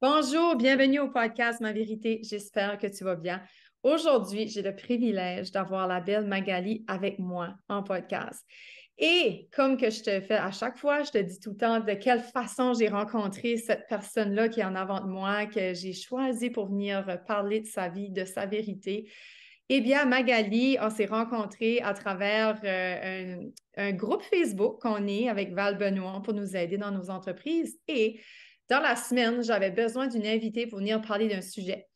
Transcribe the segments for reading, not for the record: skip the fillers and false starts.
Bonjour, bienvenue au podcast Ma Vérité. J'espère que tu vas bien. Aujourd'hui, j'ai le privilège d'avoir la belle Magali avec moi en podcast. Et comme que je te fais à chaque fois, je te dis tout le temps de quelle façon j'ai rencontré cette personne-là qui est en avant de moi, que j'ai choisi pour venir parler de sa vie, de sa vérité. Eh bien, Magali, on s'est rencontrés à travers un groupe Facebook qu'on est avec Val Benoît pour nous aider dans nos entreprises. Et dans la semaine, j'avais besoin d'une invitée pour venir parler d'un sujet.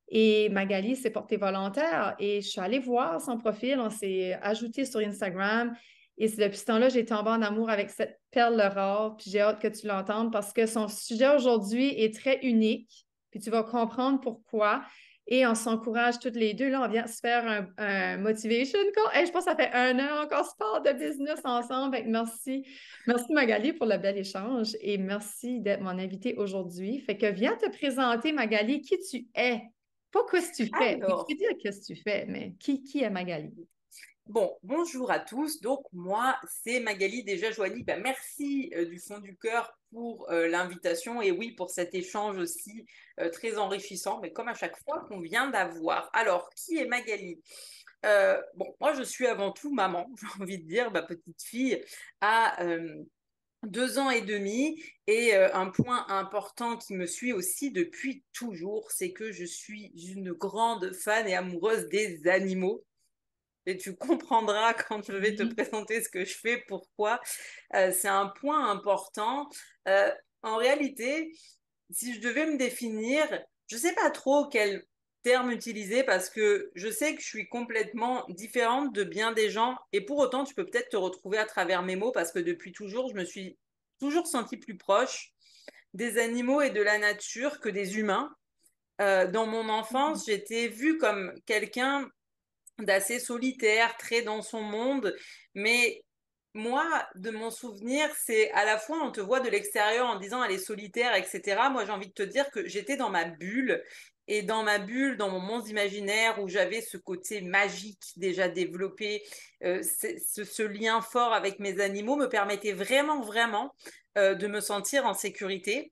Et Magali s'est portée volontaire et je suis allée voir son profil. On s'est ajouté sur Instagram. Et c'est depuis ce temps-là, j'ai tombé en amour avec cette perle rare. Puis j'ai hâte que tu l'entendes parce que son sujet aujourd'hui est très unique. Puis tu vas comprendre pourquoi. Et on s'encourage toutes les deux. Là, on vient se faire un motivation call. Hey, je pense que ça fait 1 an qu'on se parle de business ensemble. Fait que merci. Merci Magali pour le bel échange et merci d'être mon invitée aujourd'hui. Fait que viens te présenter, Magali, qui tu es. Pas qu'est-ce que tu fais. Tu peux Alors, dire qu'est-ce que tu fais, mais qui est Magali? bonjour à tous. Donc, moi, c'est Magali déjà Joanie. Ben, merci du fond du cœur pour l'invitation et oui, pour cet échange aussi très enrichissant, mais comme à chaque fois qu'on vient d'avoir. Alors, qui est Magali? Moi, je suis avant tout maman, j'ai envie de dire, ma petite fille a 2 ans et demi et un point important qui me suit aussi depuis toujours, c'est que je suis une grande fan et amoureuse des animaux. Et tu comprendras quand je vais te Mhm. présenter ce que je fais, pourquoi. C'est un point important. Euh, En réalité, si je devais me définir, je ne sais pas trop quel terme utiliser parce que je sais que je suis complètement différente de bien des gens et pour autant, tu peux peut-être te retrouver à travers mes mots parce que depuis toujours, je me suis toujours sentie plus proche des animaux et de la nature que des humains. Dans mon enfance, j'étais vue comme quelqu'un d'assez solitaire, très dans son monde. Mais moi, de mon souvenir, c'est à la fois on te voit de l'extérieur en disant elle est solitaire, etc. Moi, j'ai envie de te dire que j'étais dans ma bulle. Et dans ma bulle, dans mon monde imaginaire où j'avais ce côté magique déjà développé, ce lien fort avec mes animaux me permettait vraiment, vraiment de me sentir en sécurité.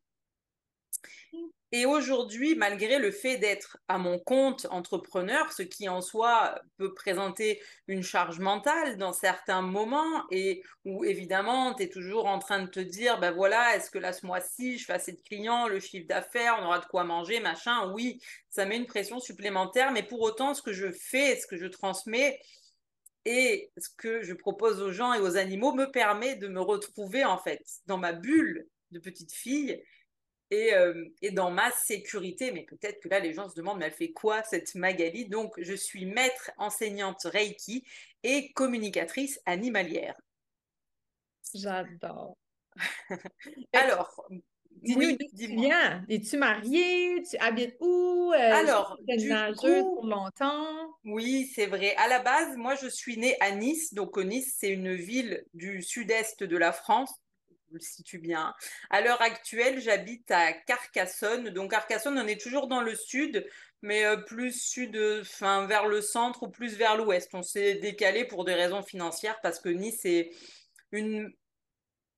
Et aujourd'hui, malgré le fait d'être à mon compte entrepreneur, ce qui en soi peut présenter une charge mentale dans certains moments et où évidemment, tu es toujours en train de te dire, ben voilà, est-ce que là, ce mois-ci, je fais assez de clients, le chiffre d'affaires, on aura de quoi manger, machin. Oui, ça met une pression supplémentaire, mais pour autant, ce que je fais, ce que je transmets et ce que je propose aux gens et aux animaux me permet de me retrouver en fait dans ma bulle de petite fille et dans ma sécurité. Mais peut-être que là, les gens se demandent, mais elle fait quoi cette Magali? Donc, je suis maître enseignante Reiki et communicatrice animalière. J'adore. Fait que, Alors, dis-nous oui, d'où tu dis-moi. viens. Es-tu mariée? Tu habites où? Je sais que Alors, tu étais du nageuse pour coup, longtemps. oui, c'est vrai. À la base, moi, je suis née à Nice. Donc, Nice, c'est une ville du sud-est de la France. Je le situe bien. À l'heure actuelle, j'habite à Carcassonne. Donc, Carcassonne, on est toujours dans le sud, mais plus sud, enfin, vers le centre ou plus vers l'ouest. On s'est décalé pour des raisons financières parce que Nice est une,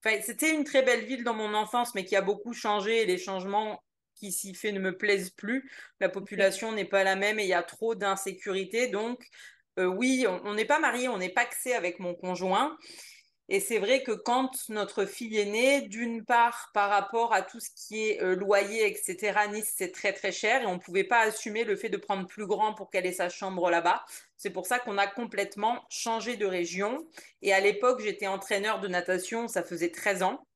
enfin, c'était une très belle ville dans mon enfance, mais qui a beaucoup changé et les changements qui s'y fait ne me plaisent plus. La OK. population n'est pas la même et il y a trop d'insécurité. Donc, oui, on n'est pas mariés, on n'est pas pacsé avec mon conjoint. Et c'est vrai que quand notre fille est née, d'une part, par rapport à tout ce qui est loyer, etc., Nice, c'est très, très cher et on ne pouvait pas assumer le fait de prendre plus grand pour qu'elle ait sa chambre là-bas. C'est pour ça qu'on a complètement changé de région. Et à l'époque, j'étais entraîneur de natation, ça faisait 13 ans.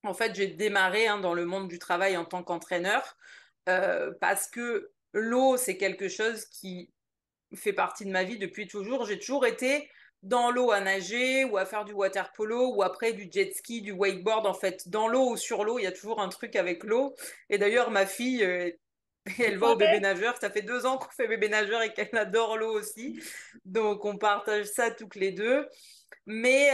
En fait, j'ai démarré dans le monde du travail en tant qu'entraîneur parce que l'eau, c'est quelque chose qui fait partie de ma vie depuis toujours. J'ai toujours été dans l'eau à nager ou à faire du water polo ou après du jet ski, du wakeboard. En fait, dans l'eau ou sur l'eau, il y a toujours un truc avec l'eau. Et d'ailleurs, ma fille, elle va au bébé Pareil. nageur. Ça fait 2 ans qu'on fait bébé nageur et qu'elle adore l'eau aussi. Donc, on partage ça toutes les deux. Mais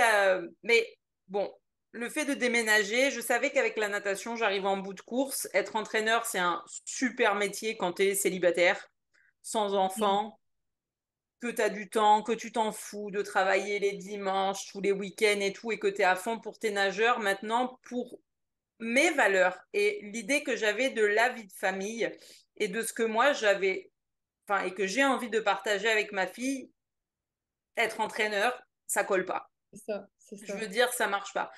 bon, le fait de déménager, je savais qu'avec la natation, j'arrivais en bout de course. Être entraîneur, c'est un super métier quand tu es célibataire, sans enfant, que tu as du temps, que tu t'en fous de travailler les dimanches, tous les week-ends et tout, et que tu es à fond pour tes nageurs. Maintenant, pour mes valeurs et l'idée que j'avais de la vie de famille et de ce que moi j'avais, enfin, et que j'ai envie de partager avec ma fille, être entraîneur, ça colle pas. C'est ça, c'est Je ça. veux dire, ça marche pas.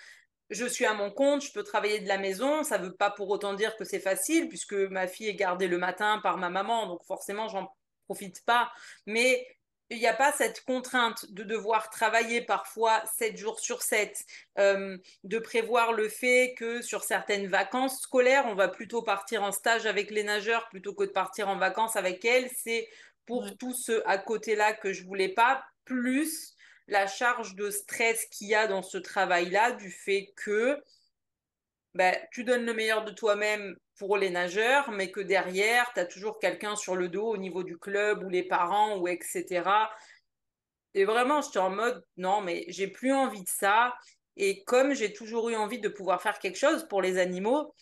Je suis à mon compte, je peux travailler de la maison, ça veut pas pour autant dire que c'est facile, puisque ma fille est gardée le matin par ma maman, donc forcément, j'en profite pas. Mais il n'y a pas cette contrainte de devoir travailler parfois 7 jours sur 7, de prévoir le fait que sur certaines vacances scolaires, on va plutôt partir en stage avec les nageurs plutôt que de partir en vacances avec elles. C'est pour Ouais, tout ce à côté-là que je voulais pas, plus la charge de stress qu'il y a dans ce travail-là, du fait que ben, tu donnes le meilleur de toi-même pour les nageurs, mais que derrière, tu as toujours quelqu'un sur le dos au niveau du club ou les parents ou etc. Et vraiment, j'étais en mode, non, mais j'ai plus envie de ça. Et comme j'ai toujours eu envie de pouvoir faire quelque chose pour les animaux,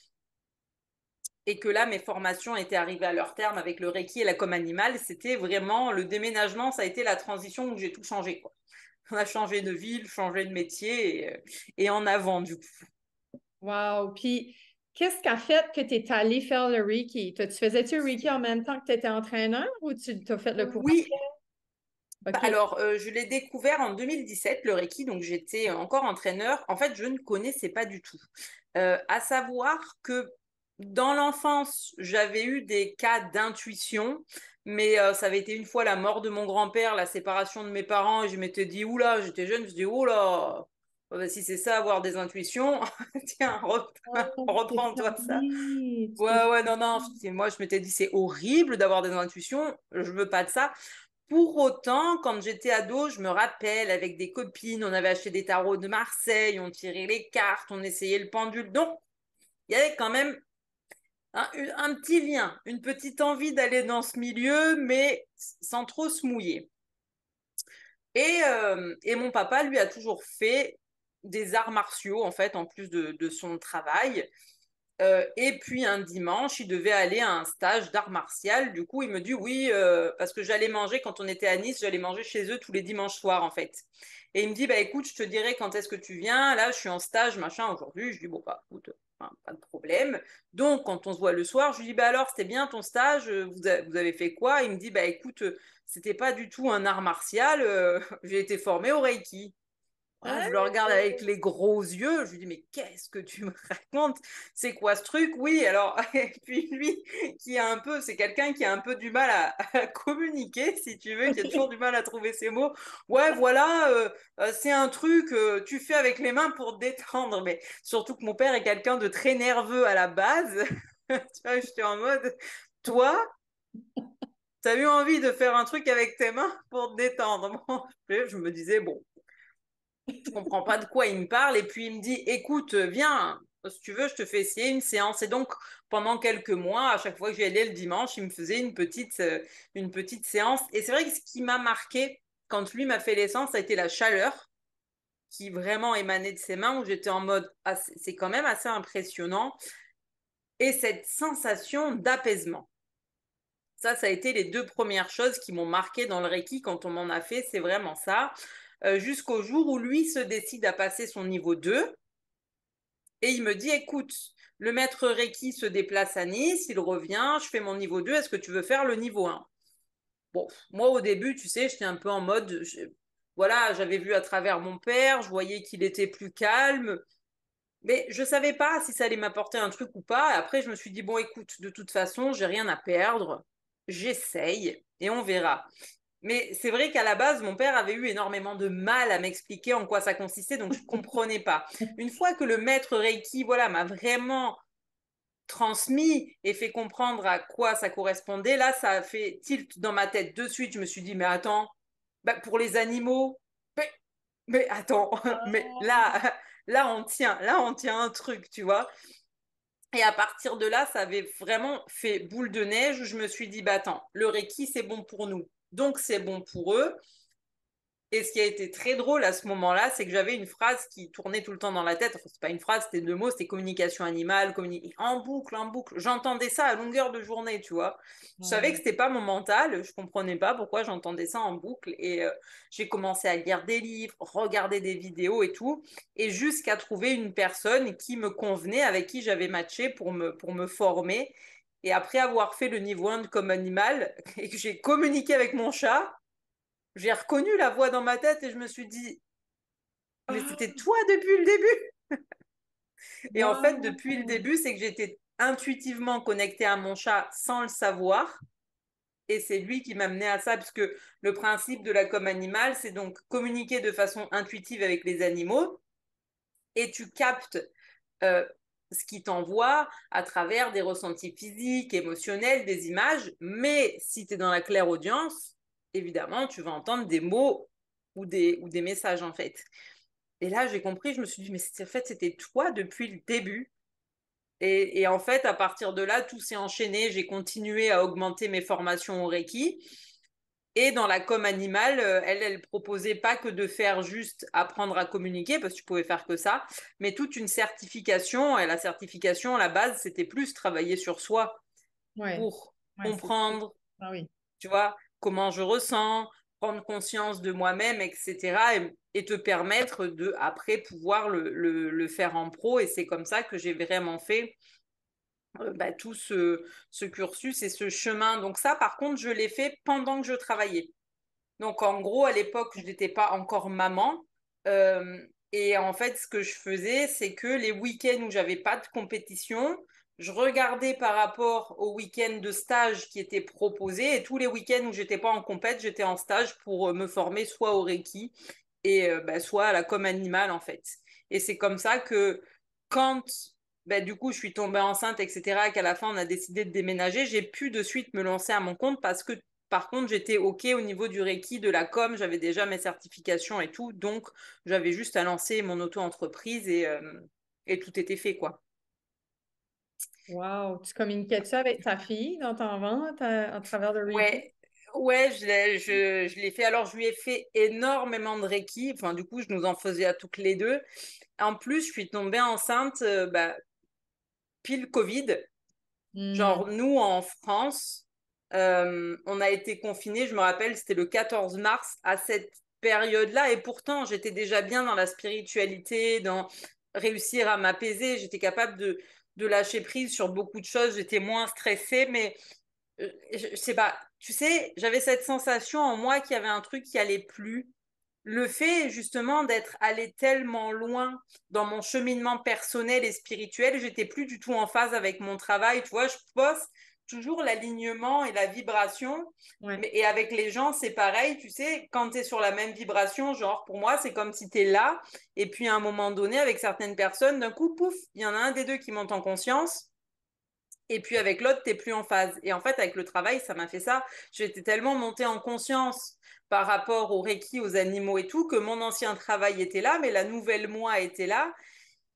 et que là, mes formations étaient arrivées à leur terme avec le Reiki et la com animale, c'était vraiment le déménagement, ça a été la transition où j'ai tout changé, quoi. On a changé de ville, changé de métier et en avant, du coup. wow. Puis, qu'est-ce qui a fait que tu es allé faire le Reiki? Tu faisais-tu le Reiki en même temps que tu étais entraîneur ou tu as fait le cours Oui, après? OK. alors je l'ai découvert en 2017, le Reiki, donc j'étais encore entraîneur. En fait, je ne connaissais pas du tout. À savoir que dans l'enfance, j'avais eu des cas d'intuition, mais ça avait été une fois la mort de mon grand-père, la séparation de mes parents, et je m'étais dit, oula, j'étais jeune, je me suis dit, oula, bah, si c'est ça, avoir des intuitions, tiens, Oh, tu t'es reprends-toi ça. fermé. Tu t'es Ouais, ouais, non, non, fermé. moi je m'étais dit, c'est horrible d'avoir des intuitions, je veux pas de ça. Pour autant, quand j'étais ado, je me rappelle, avec des copines, on avait acheté des tarots de Marseille, on tirait les cartes, on essayait le pendule. Donc, il y avait quand même un petit lien, une petite envie d'aller dans ce milieu, mais sans trop se mouiller. Et mon papa, lui, a toujours fait des arts martiaux, en fait, en plus de son travail. Et puis un dimanche, il devait aller à un stage d'art martial. Du coup, il me dit oui, parce que j'allais manger quand on était à Nice, j'allais manger chez eux tous les dimanches soirs en fait. Et il me dit bah écoute, je te dirai quand est-ce que tu viens. Là, je suis en stage machin aujourd'hui. Je dis bon bah écoute, hein, pas de problème. Donc quand on se voit le soir, je lui dis bah alors c'était bien ton stage, vous avez fait quoi? Il me dit bah écoute, c'était pas du tout un art martial. J'ai été formé au Reiki. Ah, Hein? je le regarde avec les gros yeux, je lui dis mais qu'est-ce que tu me racontes? C'est quoi ce truc? Oui, alors et puis lui qui a un peu, c'est quelqu'un qui a un peu du mal à communiquer, si tu veux, qui a toujours du mal à trouver ses mots. Ouais, voilà, c'est un truc tu fais avec les mains pour te détendre, mais surtout que mon père est quelqu'un de très nerveux à la base. Tu vois, j'étais en mode, toi, t'as eu envie de faire un truc avec tes mains pour te détendre. Bon, je me disais bon je comprends pas de quoi il me parle. Et puis il me dit, écoute, viens, si tu veux, je te fais essayer une séance. Et donc, pendant quelques mois, à chaque fois que j'y allais le dimanche, il me faisait une petite séance. Et c'est vrai que ce qui m'a marqué quand lui m'a fait les séances, ça a été la chaleur qui vraiment émanait de ses mains, où j'étais en mode, ah, c'est quand même assez impressionnant. Et cette sensation d'apaisement. Ça a été les deux premières choses qui m'ont marqué dans le Reiki quand on m'en a fait, c'est vraiment ça. Jusqu'au jour où lui se décide à passer son niveau 2 et il me dit, écoute, le maître Reiki se déplace à Nice, il revient, je fais mon niveau 2, est-ce que tu veux faire le niveau 1? Bon, moi au début, tu sais, j'étais un peu en mode, voilà, j'avais vu à travers mon père, je voyais qu'il était plus calme, mais je savais pas si ça allait m'apporter un truc ou pas. Après, je me suis dit, bon, écoute, de toute façon, j'ai rien à perdre, j'essaye et on verra. Mais c'est vrai qu'à la base, mon père avait eu énormément de mal à m'expliquer en quoi ça consistait, donc je ne comprenais pas. Une fois que le maître Reiki, voilà, m'a vraiment transmis et fait comprendre à quoi ça correspondait, là, ça a fait tilt dans ma tête de suite. Je me suis dit, mais attends, bah, pour les animaux, mais, mais attends, mais là, on tient un truc, tu vois. Et à partir de là, ça avait vraiment fait boule de neige où je me suis dit, bah attends, le Reiki, c'est bon pour nous, donc c'est bon pour eux. Et ce qui a été très drôle à ce moment-là, c'est que j'avais une phrase qui tournait tout le temps dans la tête. Enfin, c'est pas une phrase, c'était 2 mots, c'était communication animale, en boucle, en boucle. J'entendais ça à longueur de journée, tu vois. Je savais que Ouais. c'était pas mon mental, je comprenais pas pourquoi j'entendais ça en boucle. Et j'ai commencé à lire des livres, regarder des vidéos et tout, et jusqu'à trouver une personne qui me convenait, avec qui j'avais matché pour me former. Et après avoir fait le niveau 1 comme animal, et que j'ai communiqué avec mon chat, j'ai reconnu la voix dans ma tête et je me suis dit, mais c'était Ah, toi depuis le début. Et en fait, depuis le wow. début, c'est que j'étais intuitivement connectée à mon chat sans le savoir. Et c'est lui qui m'a mené à ça, puisque le principe de la com animale, c'est donc communiquer de façon intuitive avec les animaux et tu captes euh, ce qu'ils t'envoient à travers des ressentis physiques, émotionnels, des images. Mais si tu es dans la claire audience, évidemment, tu vas entendre des mots ou des messages en fait. Et là, j'ai compris, je me suis dit, mais en fait, c'était toi depuis le début. Et en fait, à partir de là, tout s'est enchaîné. J'ai continué à augmenter mes formations au Reiki. Et dans la com animale, elle proposait pas que de faire juste apprendre à communiquer, parce que tu pouvais faire que ça, mais toute une certification. Et la certification, à la base, c'était plus travailler sur soi Ouais. pour Ouais, c'est. comprendre, Ah oui. tu vois, comment je ressens, prendre conscience de moi-même, etc. Et te permettre de, après, pouvoir le faire en pro. Et c'est comme ça que j'ai vraiment fait tout ce cursus et ce chemin. Donc ça, par contre, je l'ai fait pendant que je travaillais. Donc en gros, à l'époque, je n'étais pas encore maman. Et en fait, ce que je faisais, c'est que les week-ends où j'avais pas de compétition, je regardais par rapport aux week-ends de stage qui étaient proposés. Et tous les week-ends où j'étais pas en compète, j'étais en stage pour me former soit au Reiki et soit à la com animale en fait. Et c'est comme ça que quand du coup je suis tombée enceinte, etc., qu'à la fin on a décidé de déménager, j'ai pu de suite me lancer à mon compte parce que par contre j'étais OK au niveau du Reiki, de la com, j'avais déjà mes certifications et tout, donc j'avais juste à lancer mon auto-entreprise et tout était fait quoi. Wow. Tu communiquais-tu avec ta fille dans ton ventre à travers le Reiki? Ouais, ouais, je l'ai fait. Alors, je lui ai fait énormément de Reiki. Enfin, du coup, je nous en faisais à toutes les deux. En plus, je suis tombée enceinte pile Covid. Hmm. Genre, nous, en France, on a été confinés, je me rappelle, c'était le 14 mars à cette période-là. Et pourtant, j'étais déjà bien dans la spiritualité, dans réussir à m'apaiser. J'étais capable de lâcher prise sur beaucoup de choses. J'étais moins stressée, mais je sais pas, tu sais, j'avais cette sensation en moi qu'il y avait un truc qui allait plus. Le fait justement d'être allé tellement loin dans mon cheminement personnel et spirituel, j'étais plus du tout en phase avec mon travail. Tu vois, je poste toujours l'alignement et la vibration. Ouais. Et avec les gens, c'est pareil, tu sais, quand tu es sur la même vibration, genre pour moi, c'est comme si tu es là, et puis à un moment donné, avec certaines personnes, d'un coup, pouf, il y en a un des deux qui monte en conscience, et puis avec l'autre, t'es plus en phase. Et en fait, avec le travail, ça m'a fait ça. J'étais tellement montée en conscience par rapport au Reiki, aux animaux et tout, que mon ancien travail était là, mais la nouvelle moi était là.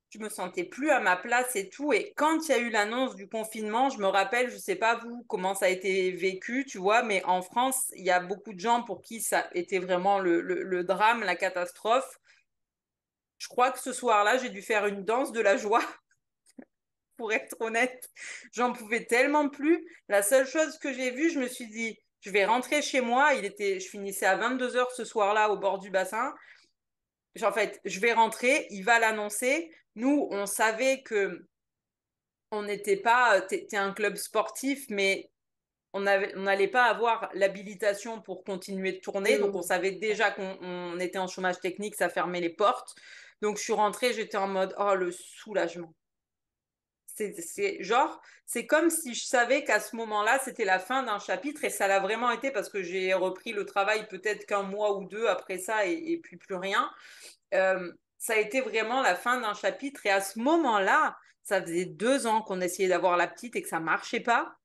Je me sentais plus à ma place et tout. Et quand il y a eu l'annonce du confinement, je me rappelle, je sais pas vous comment ça a été vécu, tu vois, mais en France, il y a beaucoup de gens pour qui ça était vraiment le drame, la catastrophe. Je crois que ce soir-là, j'ai dû faire une danse de la joie pour être honnête. J'en pouvais tellement plus. La seule chose que j'ai vue, je me suis dit, je vais rentrer chez moi. Je finissais à 22 heures ce soir-là au bord du bassin. En fait, je vais rentrer, il va l'annoncer. Nous, on savait que on n'était pas, t'es un club sportif, mais on n'allait pas avoir l'habilitation pour continuer de Oui, tourner. oui, Donc, on oui. savait déjà qu'on était en chômage technique, ça fermait les portes. Donc, je suis rentrée, j'étais en mode, oh, le soulagement. Genre, c'est comme si je savais qu'à ce moment-là, c'était la fin d'un chapitre et ça l'a vraiment été parce que j'ai repris le travail peut-être qu'un mois ou deux après ça et puis plus rien. Ça a été vraiment la fin d'un chapitre et à ce moment-là, ça faisait 2 ans qu'on essayait d'avoir la petite et que ça marchait pas.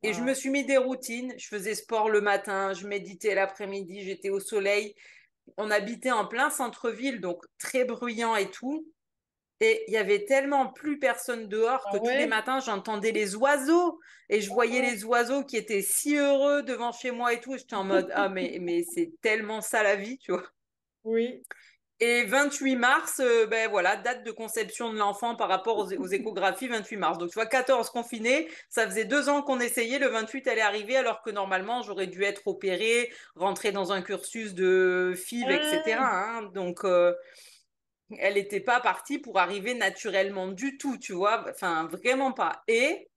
Et je me Wow. suis mis des routines. Je faisais sport le matin, je méditais l'après-midi, j'étais au soleil. On habitait en plein centre-ville, donc très bruyant et tout. Et il y avait tellement plus personne dehors que Ah tous les ouais? matins, j'entendais les oiseaux et je voyais Oh, les oiseaux qui étaient si heureux devant chez moi et tout. Et j'étais en mode, ah, mais c'est tellement ça la vie, tu vois. oui. Et 28 mars, ben voilà, date de conception de l'enfant par rapport aux échographies, 28 mars. Donc tu vois, 14 confinés, ça faisait 2 ans qu'on essayait, le 28 elle est arrivée alors que normalement j'aurais dû être opérée, rentrer dans un cursus de FIV, etc. Ah, hein. Donc elle n'était pas partie pour arriver naturellement du tout, tu vois, enfin vraiment pas. Et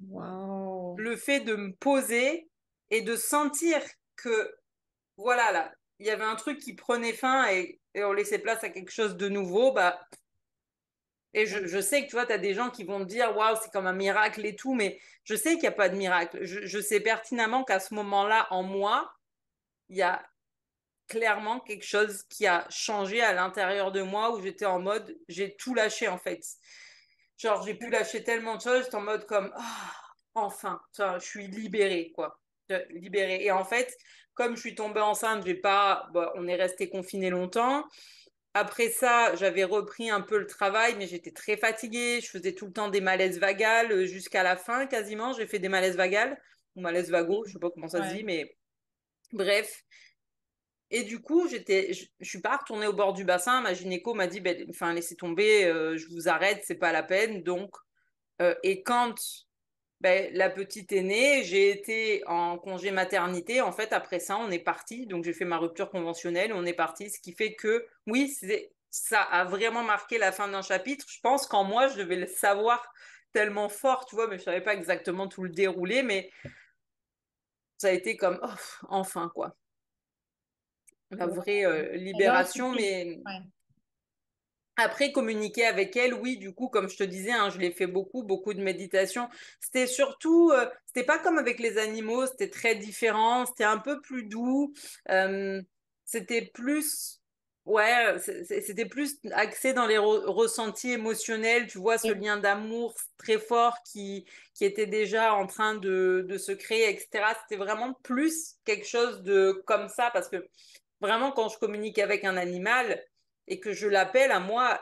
wow. le fait de me poser et de sentir que voilà, là, il y avait un truc qui prenait fin et on laissait place à quelque chose de nouveau, bah, et je sais que tu vois, tu as des gens qui vont te dire, waouh, c'est comme un miracle et tout, mais je sais qu'il n'y a pas de miracle. Je sais pertinemment qu'à ce moment-là, en moi, il y a clairement quelque chose qui a changé à l'intérieur de moi où j'étais en mode, j'ai tout lâché en fait. Genre, j'ai pu lâcher tellement de choses, j'étais en mode comme, ah, enfin, je suis libérée, quoi. Libérée. Et en fait, comme je suis tombée enceinte, j'ai pas, bon, on est resté confiné longtemps. Après ça, j'avais repris un peu le travail, mais j'étais très fatiguée. Je faisais tout le temps des malaises vagales jusqu'à la fin, quasiment. J'ai fait des malaises vagales ou malaises vagaux, je sais pas comment ça se dit, Ouais. mais bref. Et du coup, je suis pas retournée au bord du bassin. Ma gynéco m'a dit, ben, enfin, laissez tomber, je vous arrête, c'est pas la peine. Donc, et quand ben, la petite est née, j'ai été en congé maternité. En fait, après ça, on est parti. Donc, j'ai fait ma rupture conventionnelle, on est parti. Ce qui fait que, oui, ça a vraiment marqué la fin d'un chapitre. Je pense qu'en moi, je devais le savoir tellement fort, tu vois, mais je savais pas exactement tout le déroulé. Mais ça a été comme, oh, enfin, quoi. La Wow. vraie Et là, libération, mais ouais. après, communiquer avec elle, oui, du coup, comme je te disais, hein, je l'ai fait beaucoup, beaucoup de méditation. C'était surtout, c'était pas comme avec les animaux, c'était très différent, c'était un peu plus doux, euh, c'était plus, ouais, c'était plus axé dans les ressentis émotionnels, tu vois, ce lien d'amour très fort qui était déjà en train de se créer, etc. C'était vraiment plus quelque chose de comme ça, parce que vraiment, quand je communique avec un animal, et que je l'appelle à moi,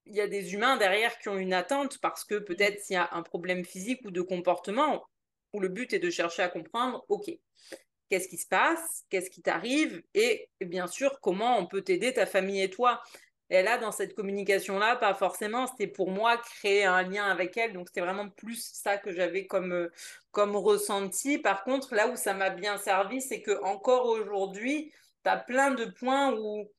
il y a des humains derrière qui ont une attente parce que peut-être s'il y a un problème physique ou de comportement, où le but est de chercher à comprendre, ok, qu'est-ce qui se passe, qu'est-ce qui t'arrive, et bien sûr, comment on peut t'aider, ta famille et toi. Et là, dans cette communication-là, pas forcément, c'était pour moi créer un lien avec elle, donc c'était vraiment plus ça que j'avais comme ressenti. Par contre, là où ça m'a bien servi, c'est que encore aujourd'hui, tu as plein de points où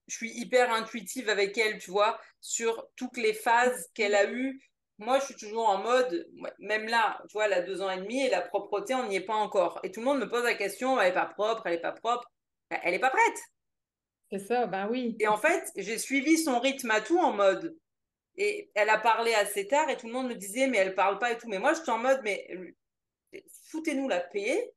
je suis hyper intuitive avec elle, tu vois, sur toutes les phases qu'elle a eues. Moi, je suis toujours en mode, même là, tu vois, elle a 2 ans et demi et la propreté, on n'y est pas encore. Et tout le monde me pose la question, elle n'est pas propre, elle n'est pas propre. Ben, elle n'est pas prête. C'est ça, ben oui. Et en fait, j'ai suivi son rythme à tout en mode. Et elle a parlé assez tard et tout le monde me disait, mais elle parle pas et tout. Mais moi, je suis en mode, mais foutez-nous la paix.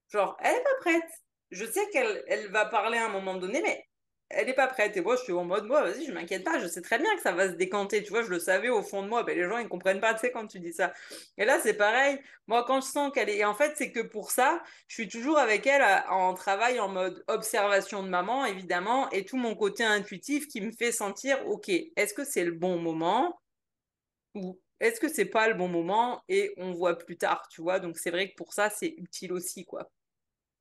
Genre, elle n'est pas prête. Je sais qu'elle va parler à un moment donné, mais elle n'est pas prête. Et moi, je suis en mode, moi, vas-y, je m'inquiète pas. Je sais très bien que ça va se décanter. Tu vois, je le savais au fond de moi. Ben, les gens, ils comprennent pas, tu sais, quand tu dis ça. Et là, c'est pareil. Moi, quand je sens qu'elle est. Et en fait, c'est que pour ça, je suis toujours avec elle en travail en mode observation de maman, évidemment, et tout mon côté intuitif qui me fait sentir, OK, est-ce que c'est le bon moment ou est-ce que c'est pas le bon moment et on voit plus tard, tu vois. Donc, c'est vrai que pour ça, c'est utile aussi, quoi.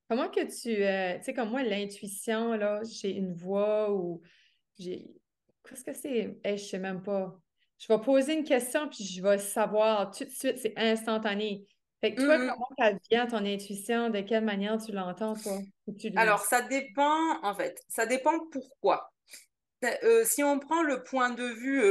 Comment que tu sais, comme moi, l'intuition, là, j'ai une voix ou j'ai, qu'est-ce que c'est? Je sais même pas. Je vais poser une question puis je vais savoir tout de suite, c'est instantané. Fait que toi, Mm, mm. comment ça vient ton intuition? De quelle manière tu l'entends, toi? Ou tu lui Alors, dis? ça dépend, en fait, ça dépend pourquoi. Si on prend le point de vue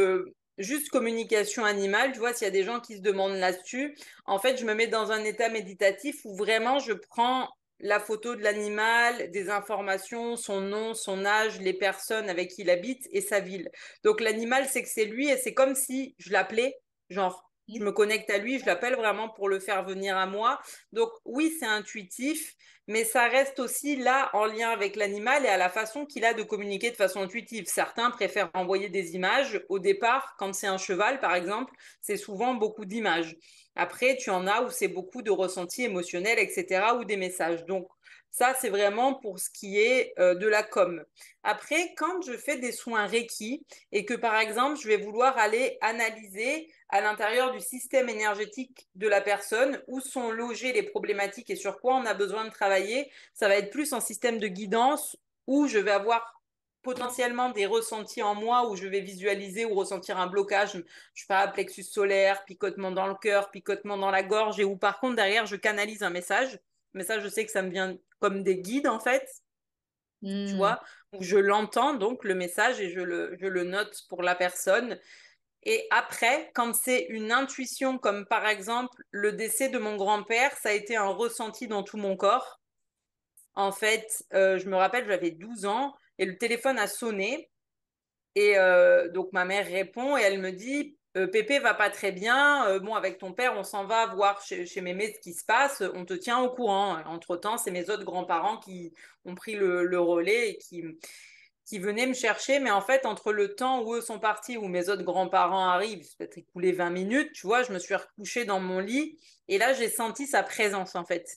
juste communication animale, tu vois, s'il y a des gens qui se demandent là-dessus, en fait, je me mets dans un état méditatif où vraiment je prends la photo de l'animal, des informations, son nom, son âge, les personnes avec qui il habite et sa ville. Donc l'animal, c'est que c'est lui et c'est comme si je l'appelais, genre, je me connecte à lui, je l'appelle vraiment pour le faire venir à moi. Donc oui, c'est intuitif, mais ça reste aussi là en lien avec l'animal et à la façon qu'il a de communiquer de façon intuitive. Certains préfèrent envoyer des images. Au départ, quand c'est un cheval, par exemple, c'est souvent beaucoup d'images. Après, tu en as où c'est beaucoup de ressentis émotionnels, etc., ou des messages. Donc, Ça, c'est vraiment pour ce qui est de la com. Après, quand je fais des soins Reiki et que, par exemple, je vais vouloir aller analyser à l'intérieur du système énergétique de la personne où sont logées les problématiques et sur quoi on a besoin de travailler, ça va être plus en système de guidance où je vais avoir potentiellement des ressentis en moi où je vais visualiser ou ressentir un blocage, je sais pas, plexus solaire, picotement dans le cœur, picotement dans la gorge, et où par contre derrière je canalise un message. Mais ça, je sais que ça me vient comme des guides en fait, tu Hmm. vois, où je l'entends donc le message et je le note pour la personne. Et après, quand c'est une intuition, comme par exemple le décès de mon grand-père, ça a été un ressenti dans tout mon corps. En fait, je me rappelle, j'avais 12 ans et le téléphone a sonné. Et donc ma mère répond et elle me dit Pépé va pas très bien. Bon, avec ton père, on s'en va voir chez mémé ce qui se passe. On te tient au courant. Entre-temps, c'est mes autres grands-parents qui ont pris le relais et qui venaient me chercher. Mais en fait, entre le temps où eux sont partis, où mes autres grands-parents arrivent, c'est peut-être écoulé 20 minutes, tu vois, je me suis recouchée dans mon lit et là, j'ai senti sa présence en fait.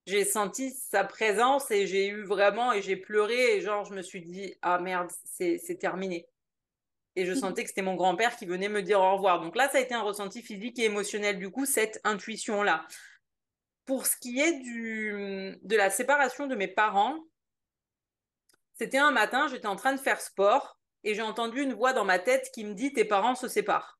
J'ai senti sa présence et j'ai eu vraiment, et j'ai pleuré, et genre, je me suis dit, ah merde, c'est terminé. Et je sentais que c'était mon grand-père qui venait me dire au revoir. Donc là, ça a été un ressenti physique et émotionnel, du coup, cette intuition-là. Pour ce qui est de la séparation de mes parents, c'était un matin, j'étais en train de faire sport et j'ai entendu une voix dans ma tête qui me dit, tes parents se séparent.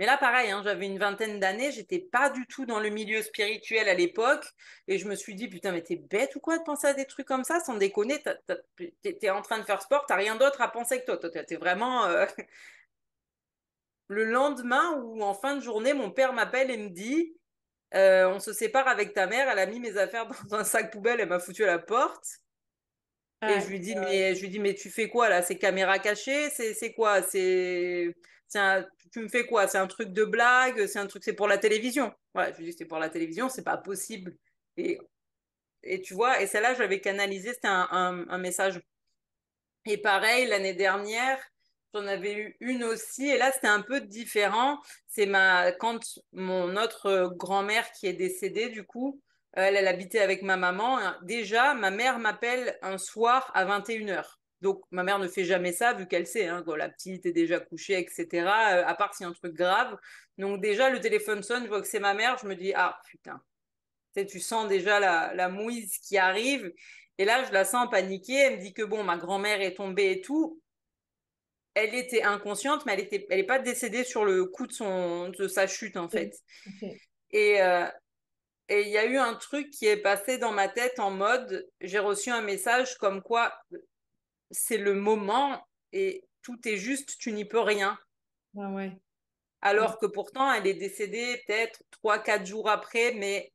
Mais là, pareil, hein, j'avais une vingtaine d'années, j'étais pas du tout dans le milieu spirituel à l'époque, et je me suis dit, putain, mais t'es bête ou quoi de penser à des trucs comme ça, sans déconner, t'es en train de faire sport, t'as rien d'autre à penser que toi. Toi, t'es vraiment. Le lendemain ou en fin de journée, mon père m'appelle et me dit, on se sépare avec ta mère, elle a mis mes affaires dans un sac poubelle, elle m'a foutu à la porte. Et Aïe, je lui dis, mais tu fais quoi là? C'est caméra cachée? C'est quoi? Tu me fais quoi? C'est un truc de blague? C'est un truc, c'est pour la télévision. Voilà, je lui dis, c'est pour la télévision, c'est pas possible. Et, et tu vois, et celle-là, j'avais canalisé, c'était un message. Et pareil, l'année dernière, j'en avais eu une aussi, et là, c'était un peu différent. Quand mon autre grand-mère qui est décédée, du coup, elle habitait avec ma maman. Déjà, ma mère m'appelle un soir à 21h. Donc, ma mère ne fait jamais ça, vu qu'elle sait, hein, quand la petite est déjà couchée, etc., à part s'il y a un truc grave. Donc, déjà, le téléphone sonne, je vois que c'est ma mère, je me dis, ah, putain. Tu sens déjà la mouise qui arrive. Et là, je la sens paniquer. Elle me dit que bon, ma grand-mère est tombée et tout. Elle était inconsciente, mais elle est pas décédée sur le coup de sa chute, en ok. fait. Ok. Et et il y a eu un truc qui est passé dans ma tête en mode, j'ai reçu un message comme quoi c'est le moment et tout est juste, tu n'y peux rien. Ah ouais. Ouais. Alors que pourtant, elle est décédée peut-être 3, 4 jours après, mais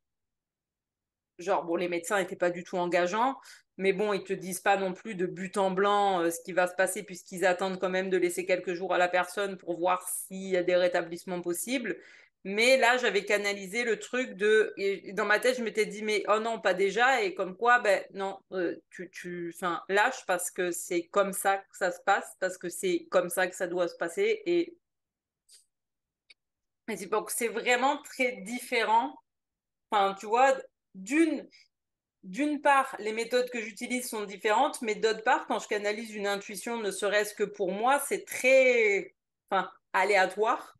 genre, bon, les médecins n'étaient pas du tout engageants, mais bon, ils te disent pas non plus de but en blanc ce qui va se passer, puisqu'ils attendent quand même de laisser quelques jours à la personne pour voir s'il y a des rétablissements possibles. Mais là, j'avais canalisé le truc et dans ma tête, je m'étais dit, mais oh non, pas déjà, et comme quoi, ben non, enfin, lâche parce que c'est comme ça que ça se passe, parce que c'est comme ça que ça doit se passer, et c'est vraiment très différent. Enfin, tu vois, d'une d'une part, les méthodes que j'utilise sont différentes, mais d'autre part, quand je canalise une intuition, ne serait-ce que pour moi, c'est très, enfin, aléatoire.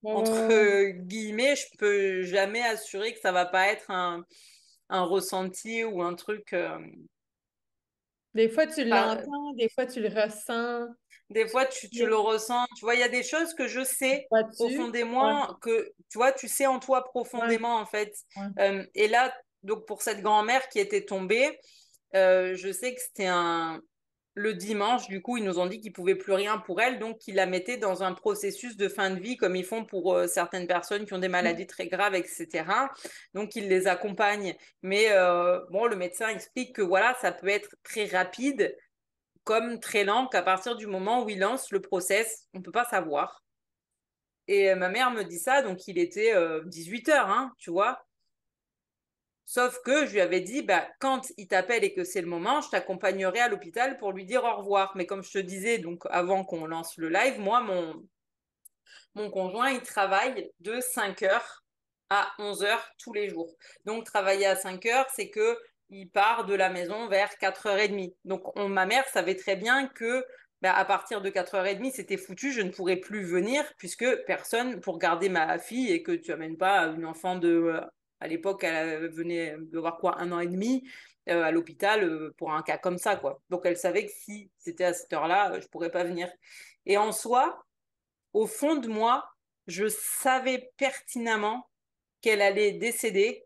Ouais, ouais, Entre ouais, ouais. guillemets, je peux jamais assurer que ça va pas être un ressenti ou un truc. Des fois, tu Pas- l'entends, des fois, tu le ressens. Des fois, tu le ressens. Tu vois, il y a des choses que je sais Vois-tu? Ouais, profondément, que tu vois, tu sais en toi ouais, profondément, en fait. ouais. Et là, donc pour cette grand-mère qui était tombée, je sais que c'était le dimanche, du coup, ils nous ont dit qu'ils ne pouvaient plus rien pour elle, donc ils la mettaient dans un processus de fin de vie, comme ils font pour certaines personnes qui ont des maladies très graves, etc. Donc, ils les accompagnent. Mais bon, le médecin explique que voilà, ça peut être très rapide, comme très lent, qu'à partir du moment où il lance le process, on ne peut pas savoir. Et ma mère me dit ça, donc il était 18h, hein, tu vois. Sauf que je lui avais dit, bah, quand il t'appelle et que c'est le moment, je t'accompagnerai à l'hôpital pour lui dire au revoir. Mais comme je te disais, donc avant qu'on lance le live, moi, mon conjoint, il travaille de 5h à 11h tous les jours. Donc, travailler à 5h, c'est que il part de la maison vers 4h30. Donc, ma mère savait très bien que à partir de 4h30, c'était foutu, je ne pourrais plus venir puisque personne pour garder ma fille et que tu amènes pas une enfant de... à l'époque, elle venait de voir quoi, 1 an et demi à l'hôpital pour un cas comme ça, quoi. Donc, elle savait que si c'était à cette heure-là, je pourrais pas venir. Et en soi, au fond de moi, je savais pertinemment qu'elle allait décéder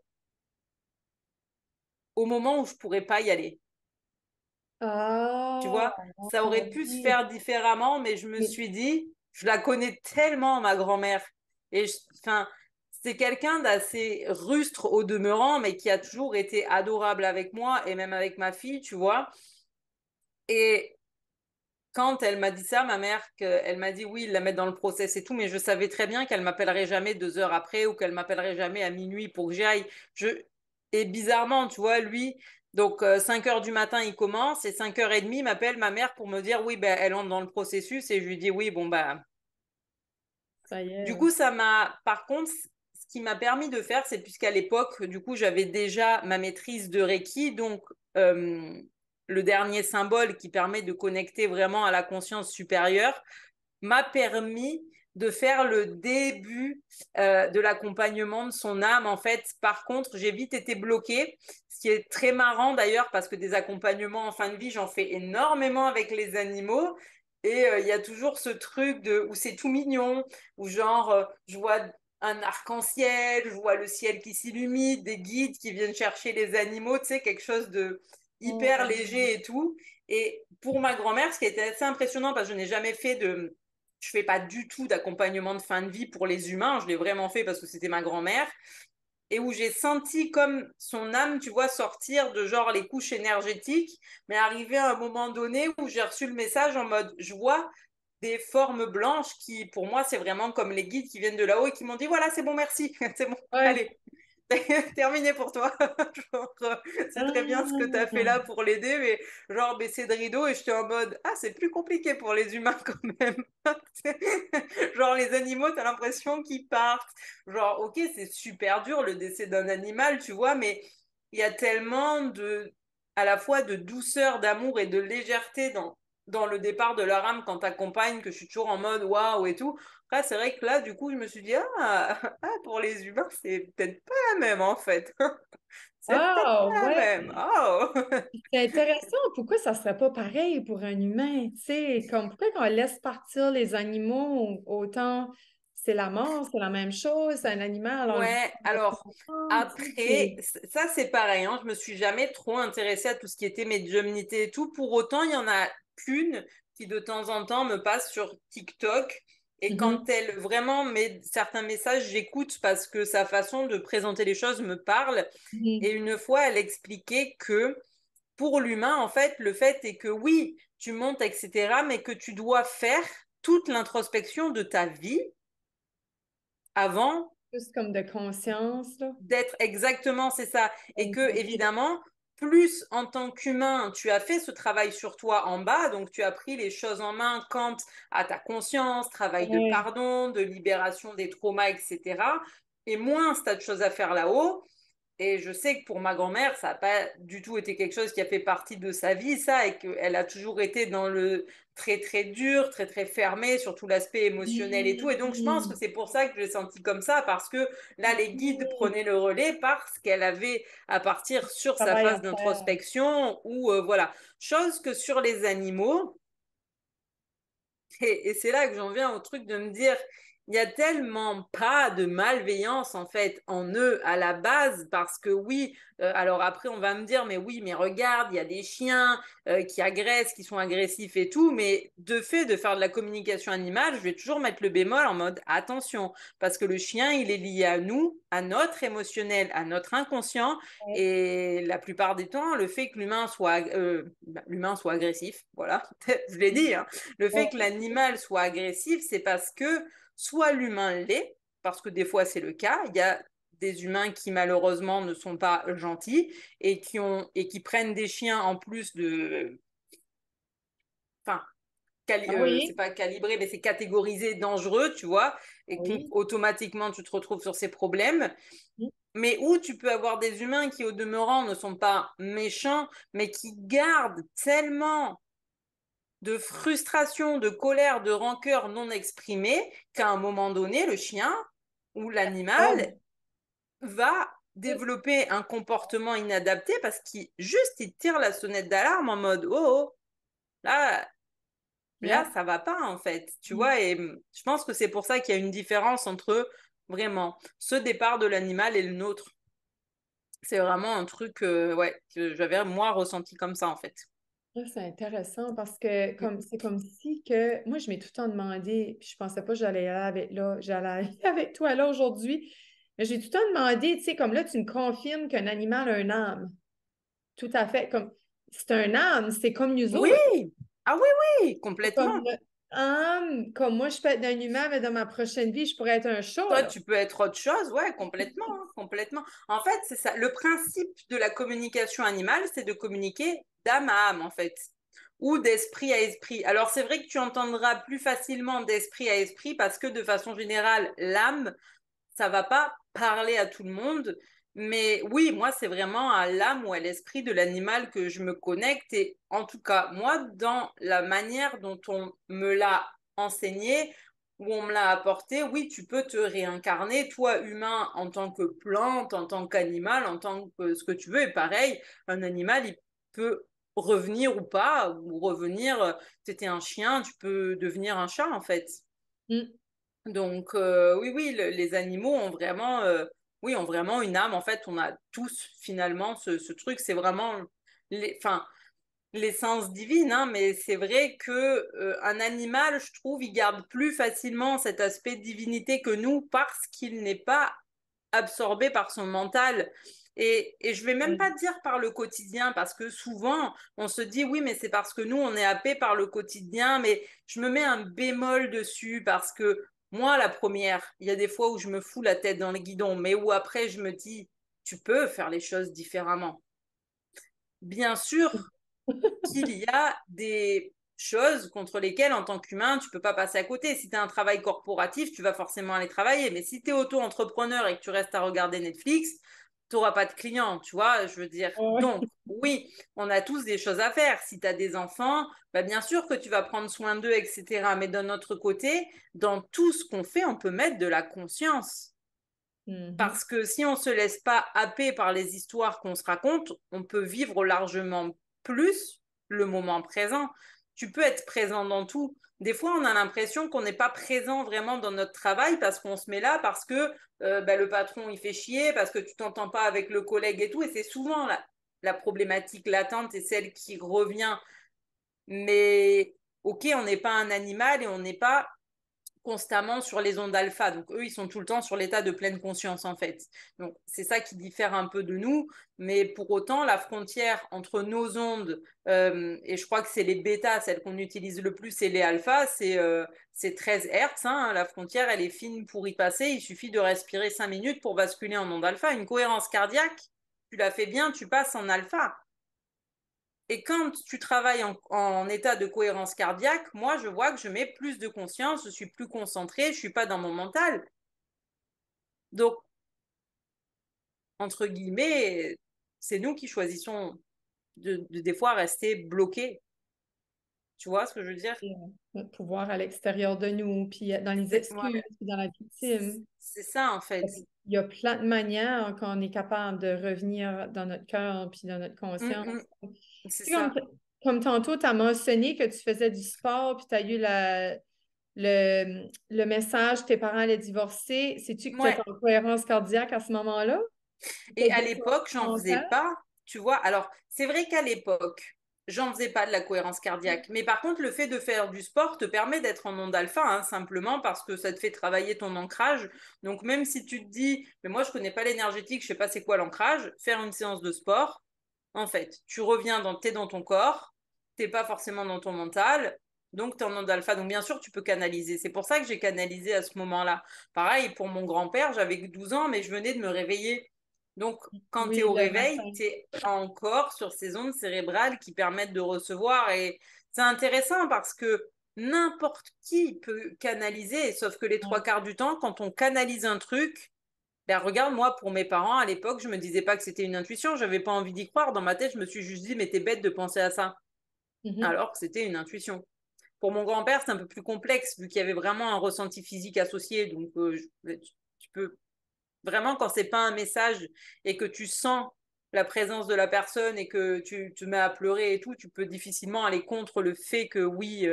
au moment où je pourrais pas y aller. Tu Ah, vois, ça aurait pu se oui. faire différemment, mais je me Mais- suis dit, je la connais tellement, ma grand-mère. Et enfin, c'est quelqu'un d'assez rustre au demeurant, mais qui a toujours été adorable avec moi et même avec ma fille, tu vois. Et quand elle m'a dit ça, ma mère, elle m'a dit oui, ils la mettent dans le process et tout, mais je savais très bien qu'elle m'appellerait jamais 2 heures après ou qu'elle m'appellerait jamais à minuit pour que j'y aille. Et bizarrement, tu vois, lui, donc 5 heures du matin, il commence et 5h30, il m'appelle ma mère pour me dire oui, ben, elle entre dans le processus et je lui dis oui, bon, bah. Ça y Du est. coup, ça m'a, par contre, ce qui m'a permis de faire, c'est puisqu'à l'époque, du coup, j'avais déjà ma maîtrise de Reiki, donc le dernier symbole qui permet de connecter vraiment à la conscience supérieure m'a permis de faire le début de l'accompagnement de son âme. En fait, par contre, j'ai vite été bloquée, ce qui est très marrant d'ailleurs, parce que des accompagnements en fin de vie, j'en fais énormément avec les animaux. Et il y a toujours ce truc où c'est tout mignon, où genre, je vois un arc-en-ciel, je vois le ciel qui s'illumine, des guides qui viennent chercher les animaux, tu sais, quelque chose de hyper Mm. léger et tout. Et pour ma grand-mère, ce qui était assez impressionnant, parce que je n'ai jamais fait je fais pas du tout d'accompagnement de fin de vie pour les humains. Je l'ai vraiment fait parce que c'était ma grand-mère. Et où j'ai senti comme son âme, tu vois, sortir de genre les couches énergétiques, mais arrivé à un moment donné où j'ai reçu le message en mode, je vois des formes blanches qui, pour moi, c'est vraiment comme les guides qui viennent de là-haut et qui m'ont dit, voilà, c'est bon, merci, c'est bon, Ouais. allez, terminé pour toi. Genre, c'est très bien ce que tu as fait là Ah. pour l'aider, mais genre baisser de rideau et j'étais en mode ah, c'est plus compliqué pour les humains quand même. Genre, les animaux, tu as l'impression qu'ils partent. Genre, ok, c'est super dur le décès d'un animal, tu vois, mais il y a tellement à la fois de douceur, d'amour et de légèreté dans le départ de leur âme quand t'accompagnes que je suis toujours en mode waouh et tout. Après, c'est vrai que là, du coup, je me suis dit, pour les humains, c'est peut-être pas la même en fait. C'est peut-être Ah, pas la ouais. même. Oh! C'est intéressant. Pourquoi ça serait pas pareil pour un humain? Tu sais, comme pourquoi quand on laisse partir les animaux, autant c'est la mort, c'est la même chose, un animal, on le voit Ouais, avec alors l'enfant, tu sais, après, ça c'est pareil, hein, je me suis jamais trop intéressée à tout ce qui était médiumnité et tout. Pour autant, il y en a qu'une qui de temps en temps me passe sur TikTok. Et Mhm. quand elle vraiment met certains messages, j'écoute parce que sa façon de présenter les choses me parle. Et Mhm. une fois, elle expliquait que pour l'humain, en fait, le fait est que oui, tu montes, etc., mais que tu dois faire toute l'introspection de ta vie avant Plus comme de conscience, là. d'être exactement, c'est ça. Et que, Ok. évidemment, plus en tant qu'humain, tu as fait ce travail sur toi en bas, donc tu as pris les choses en main quant à ta conscience, travail de Ouais. pardon, de libération des traumas, etc. Et moins tu as de choses à faire là-haut, et je sais que pour ma grand-mère, ça n'a pas du tout été quelque chose qui a fait partie de sa vie, ça, et qu'elle a toujours été dans le très très dur, très très fermé, sur tout l'aspect émotionnel et tout. Et donc je pense que Mhm. c'est pour ça que je l'ai senti comme ça, parce que là, les guides Ok. prenaient le relais parce qu'elle avait à partir sur sa Travail à phase faire. d'introspection, ou voilà. Chose que sur les animaux, et c'est là que j'en viens au truc de me dire, il n'y a tellement pas de malveillance en fait en eux à la base parce que oui, alors après on va me dire mais oui mais regarde, il y a des chiens qui agressent, qui sont agressifs et tout, mais de fait de faire de la communication animale, je vais toujours mettre le bémol en mode attention parce que le chien il est lié à nous, à notre émotionnel, à notre inconscient Ouais. et la plupart des temps le fait que l'humain soit agressif, voilà, je l'ai dit, hein, le fait que Ouais. l'animal soit agressif, c'est parce que soit l'humain l'est, parce que des fois c'est le cas, il y a des humains qui malheureusement ne sont pas gentils et qui prennent des chiens en plus de, enfin, Ah c'est oui. pas calibré, mais c'est catégorisé dangereux, tu vois, Ah et oui. automatiquement tu te retrouves sur ces problèmes. mais où tu peux avoir des humains qui, au demeurant, ne sont pas méchants, mais qui gardent tellement de frustration, de colère, de rancœur non exprimée qu'à un moment donné, le chien ou l'animal Oh, va développer un comportement inadapté parce qu'il juste il tire la sonnette d'alarme en mode oh, oh là yeah. ça va pas en fait, tu Mm. vois. Et je pense que c'est pour ça qu'il y a une différence entre vraiment ce départ de l'animal et le nôtre. C'est vraiment un truc ouais que j'avais moi ressenti comme ça en fait. Ouais, c'est intéressant parce que c'est comme si que moi je m'ai tout le temps demandé, puis je pensais pas que j'allais aller avec toi là aujourd'hui, mais j'ai tout le temps demandé, tu sais, comme là tu me confirmes qu'un animal a une âme. Tout à fait, comme c'est un âme, c'est comme nous Oui, autres. ah oui oui C'est comme complètement. notre âme, comme moi je peux être un humain, mais dans ma prochaine vie, je pourrais être un chat, Toi, là. tu peux être autre chose, ouais, complètement, hein, complètement. En fait, c'est ça. Le principe de la communication animale, c'est de communiquer d'âme à âme, en fait, ou d'esprit à esprit. Alors, c'est vrai que tu entendras plus facilement d'esprit à esprit parce que, de façon générale, l'âme, ça va pas parler à tout le monde. Mais oui, moi, c'est vraiment à l'âme ou à l'esprit de l'animal que je me connecte. Et en tout cas, moi, dans la manière dont on me l'a enseigné, où on me l'a apporté, oui, tu peux te réincarner, toi, humain, en tant que plante, en tant qu'animal, en tant que ce que tu veux. Et pareil, un animal, il peut revenir ou pas, ou revenir, c'était un chien, tu peux devenir un chat, en fait. Mm. Donc oui, oui, les animaux ont vraiment, oui, ont vraiment une âme. En fait, on a tous finalement ce truc. C'est vraiment, enfin, l'essence divine, hein, mais c'est vrai que un animal, je trouve, il garde plus facilement cet aspect de divinité que nous parce qu'il n'est pas absorbé par son mental. Et je vais même pas dire par le quotidien, parce que souvent, on se dit, oui, mais c'est parce que nous, on est happé par le quotidien, mais je me mets un bémol dessus, parce que moi, la première, il y a des fois où je me fous la tête dans le guidon, mais où après, je me dis, tu peux faire les choses différemment. Bien sûr qu'il y a des choses contre lesquelles, en tant qu'humain, tu peux pas passer à côté. Si tu as un travail corporatif, tu vas forcément aller travailler. Mais si tu es auto-entrepreneur et que tu restes à regarder Netflix, tu n'auras pas de clients, tu vois, je veux dire. Ouais. Donc, oui, on a tous des choses à faire. Si tu as des enfants, bah bien sûr que tu vas prendre soin d'eux, etc. Mais d'un autre côté, dans tout ce qu'on fait, on peut mettre de la conscience. Mhm. Parce que si on ne se laisse pas happer par les histoires qu'on se raconte, on peut vivre largement plus le moment présent. Tu peux être présent dans tout. Des fois, on a l'impression qu'on n'est pas présent vraiment dans notre travail parce qu'on se met là, parce que bah, le patron, il fait chier, parce que tu t'entends pas avec le collègue et tout. Et c'est souvent la problématique latente et celle qui revient. Mais ok, on n'est pas un animal et on n'est pas constamment sur les ondes alpha. Donc eux, ils sont tout le temps sur l'état de pleine conscience en fait. Donc c'est ça qui diffère un peu de nous. Mais pour autant, la frontière entre nos ondes, et je crois que c'est les bêta, celles qu'on utilise le plus, et les alpha, c'est 13 Hertz. Hein. La frontière, elle est fine pour y passer. Il suffit de respirer 5 minutes pour basculer en onde alpha. Une cohérence cardiaque, tu la fais bien, tu passes en alpha. Et quand tu travailles en état de cohérence cardiaque, moi, je vois que je mets plus de conscience, je suis plus concentrée, je ne suis pas dans mon mental. Donc, entre guillemets, c'est nous qui choisissons des fois rester bloqués. Tu vois ce que je veux dire? Et, notre pouvoir à l'extérieur de nous, puis dans les excuses, Ouais, puis dans la victime. c'est ça en fait. Il y a plein de manières qu'on est capable de revenir dans notre cœur puis dans notre Mm, conscience. mm, Tu c'est sais, comme, ça. comme tantôt, tu as mentionné que tu faisais du sport puis tu as eu le message tes parents allaient divorcer. Sais-tu que tu étais Ouais. en cohérence cardiaque à ce moment-là? Et Quelle à déclenchement l'époque, j'en faisais mental? pas, tu vois. Alors, c'est vrai qu'à l'époque, j'en faisais pas de la cohérence cardiaque. Mais par contre, le fait de faire du sport te permet d'être en onde alpha, hein, simplement parce que ça te fait travailler ton ancrage. Donc, même si tu te dis, mais moi, je connais pas l'énergétique, je sais pas c'est quoi l'ancrage, faire une séance de sport, en fait, tu reviens t'es dans ton corps, t'es pas forcément dans ton mental. Donc, tu es en onde alpha. Donc, bien sûr, tu peux canaliser. C'est pour ça que j'ai canalisé à ce moment-là. Pareil, pour mon grand-père, j'avais 12 ans, mais je venais de me réveiller. Donc, quand tu es Oui, au le réveil, matin. tu es encore sur ces ondes cérébrales qui permettent de recevoir. Et c'est intéressant parce que n'importe qui peut canaliser, sauf que les trois Ouais. quarts du temps, quand on canalise un truc, Ben, regarde, moi, pour mes parents, à l'époque, je me disais pas que c'était une intuition. J'avais pas envie d'y croire. Dans ma tête, je me suis juste dit, mais t'es bête de penser à ça. Mhm. Alors que c'était une intuition. Pour mon grand-père, c'est un peu plus complexe, vu qu'il y avait vraiment un ressenti physique associé. Donc, tu peux vraiment, quand c'est pas un message et que tu sens la présence de la personne et que tu te mets à pleurer et tout, tu peux difficilement aller contre le fait que oui,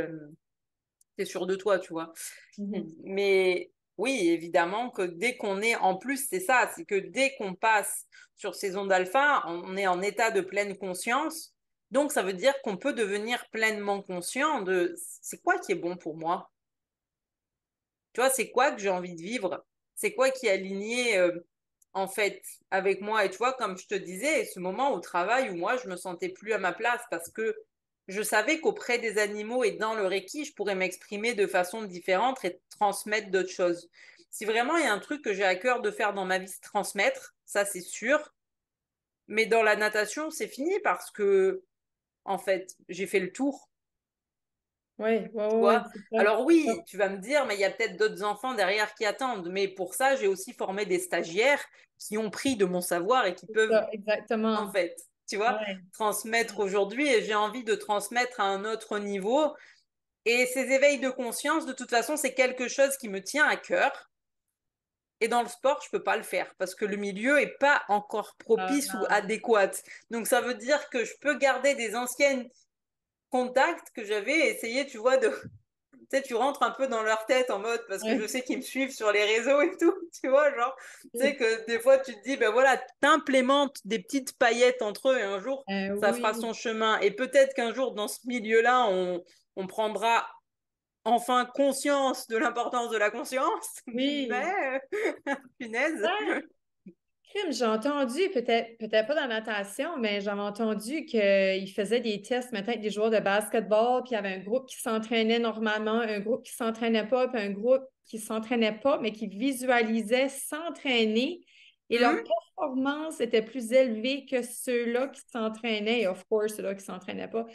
t'es sûr de toi, tu vois. Mhm. Mais oui, évidemment que dès qu'on est, en plus, c'est ça, c'est que dès qu'on passe sur ces ondes alpha, on est en état de pleine conscience. Donc, ça veut dire qu'on peut devenir pleinement conscient de c'est quoi qui est bon pour moi. Tu vois, c'est quoi que j'ai envie de vivre? C'est quoi qui est aligné, en fait, avec moi? Et tu vois, comme je te disais, ce moment au travail où moi, je me sentais plus à ma place parce que je savais qu'auprès des animaux et dans le Reiki, je pourrais m'exprimer de façon différente et transmettre d'autres choses. Si vraiment il y a un truc que j'ai à cœur de faire dans ma vie, c'est transmettre, ça c'est sûr. Mais dans la natation, c'est fini parce que, en fait, j'ai fait le tour. Oui, oui, Tu oui, vois? oui, c'est ça. Alors oui, tu vas me dire, mais il y a peut-être d'autres enfants derrière qui attendent. Mais pour ça, j'ai aussi formé des stagiaires qui ont pris de mon savoir et qui C'est peuvent, ça, en exactement. fait, tu vois, Ouais. transmettre aujourd'hui. Et j'ai envie de transmettre à un autre niveau. Et ces éveils de conscience, de toute façon, c'est quelque chose qui me tient à cœur. Et dans le sport, je peux pas le faire parce que le milieu est pas encore Ah, propice ou non. adéquat. Donc ça veut dire que je peux garder des anciennes contacts que j'avais essayé, tu vois, de tu sais, tu rentres un peu dans leur tête en mode, parce que je Ouais. sais qu'ils me suivent sur les réseaux et tout, tu vois, genre, tu sais que des fois tu te dis, ben voilà, t'implémentes des petites paillettes entre eux et un jour, ça fera Oui, son chemin. Et peut-être qu'un jour, dans ce milieu-là, on prendra enfin conscience de l'importance de la conscience, oui. mais, punaise. Ouais. Crime, j'ai entendu, peut-être pas dans la natation, mais j'avais entendu qu'ils faisaient des tests maintenant avec des joueurs de basketball, puis il y avait un groupe qui s'entraînait normalement, un groupe qui s'entraînait pas, puis un groupe qui s'entraînait pas, mais qui visualisait s'entraîner. Et leur Hmm. performance était plus élevée que ceux-là qui s'entraînaient, et of course, ceux-là qui s'entraînaient pas.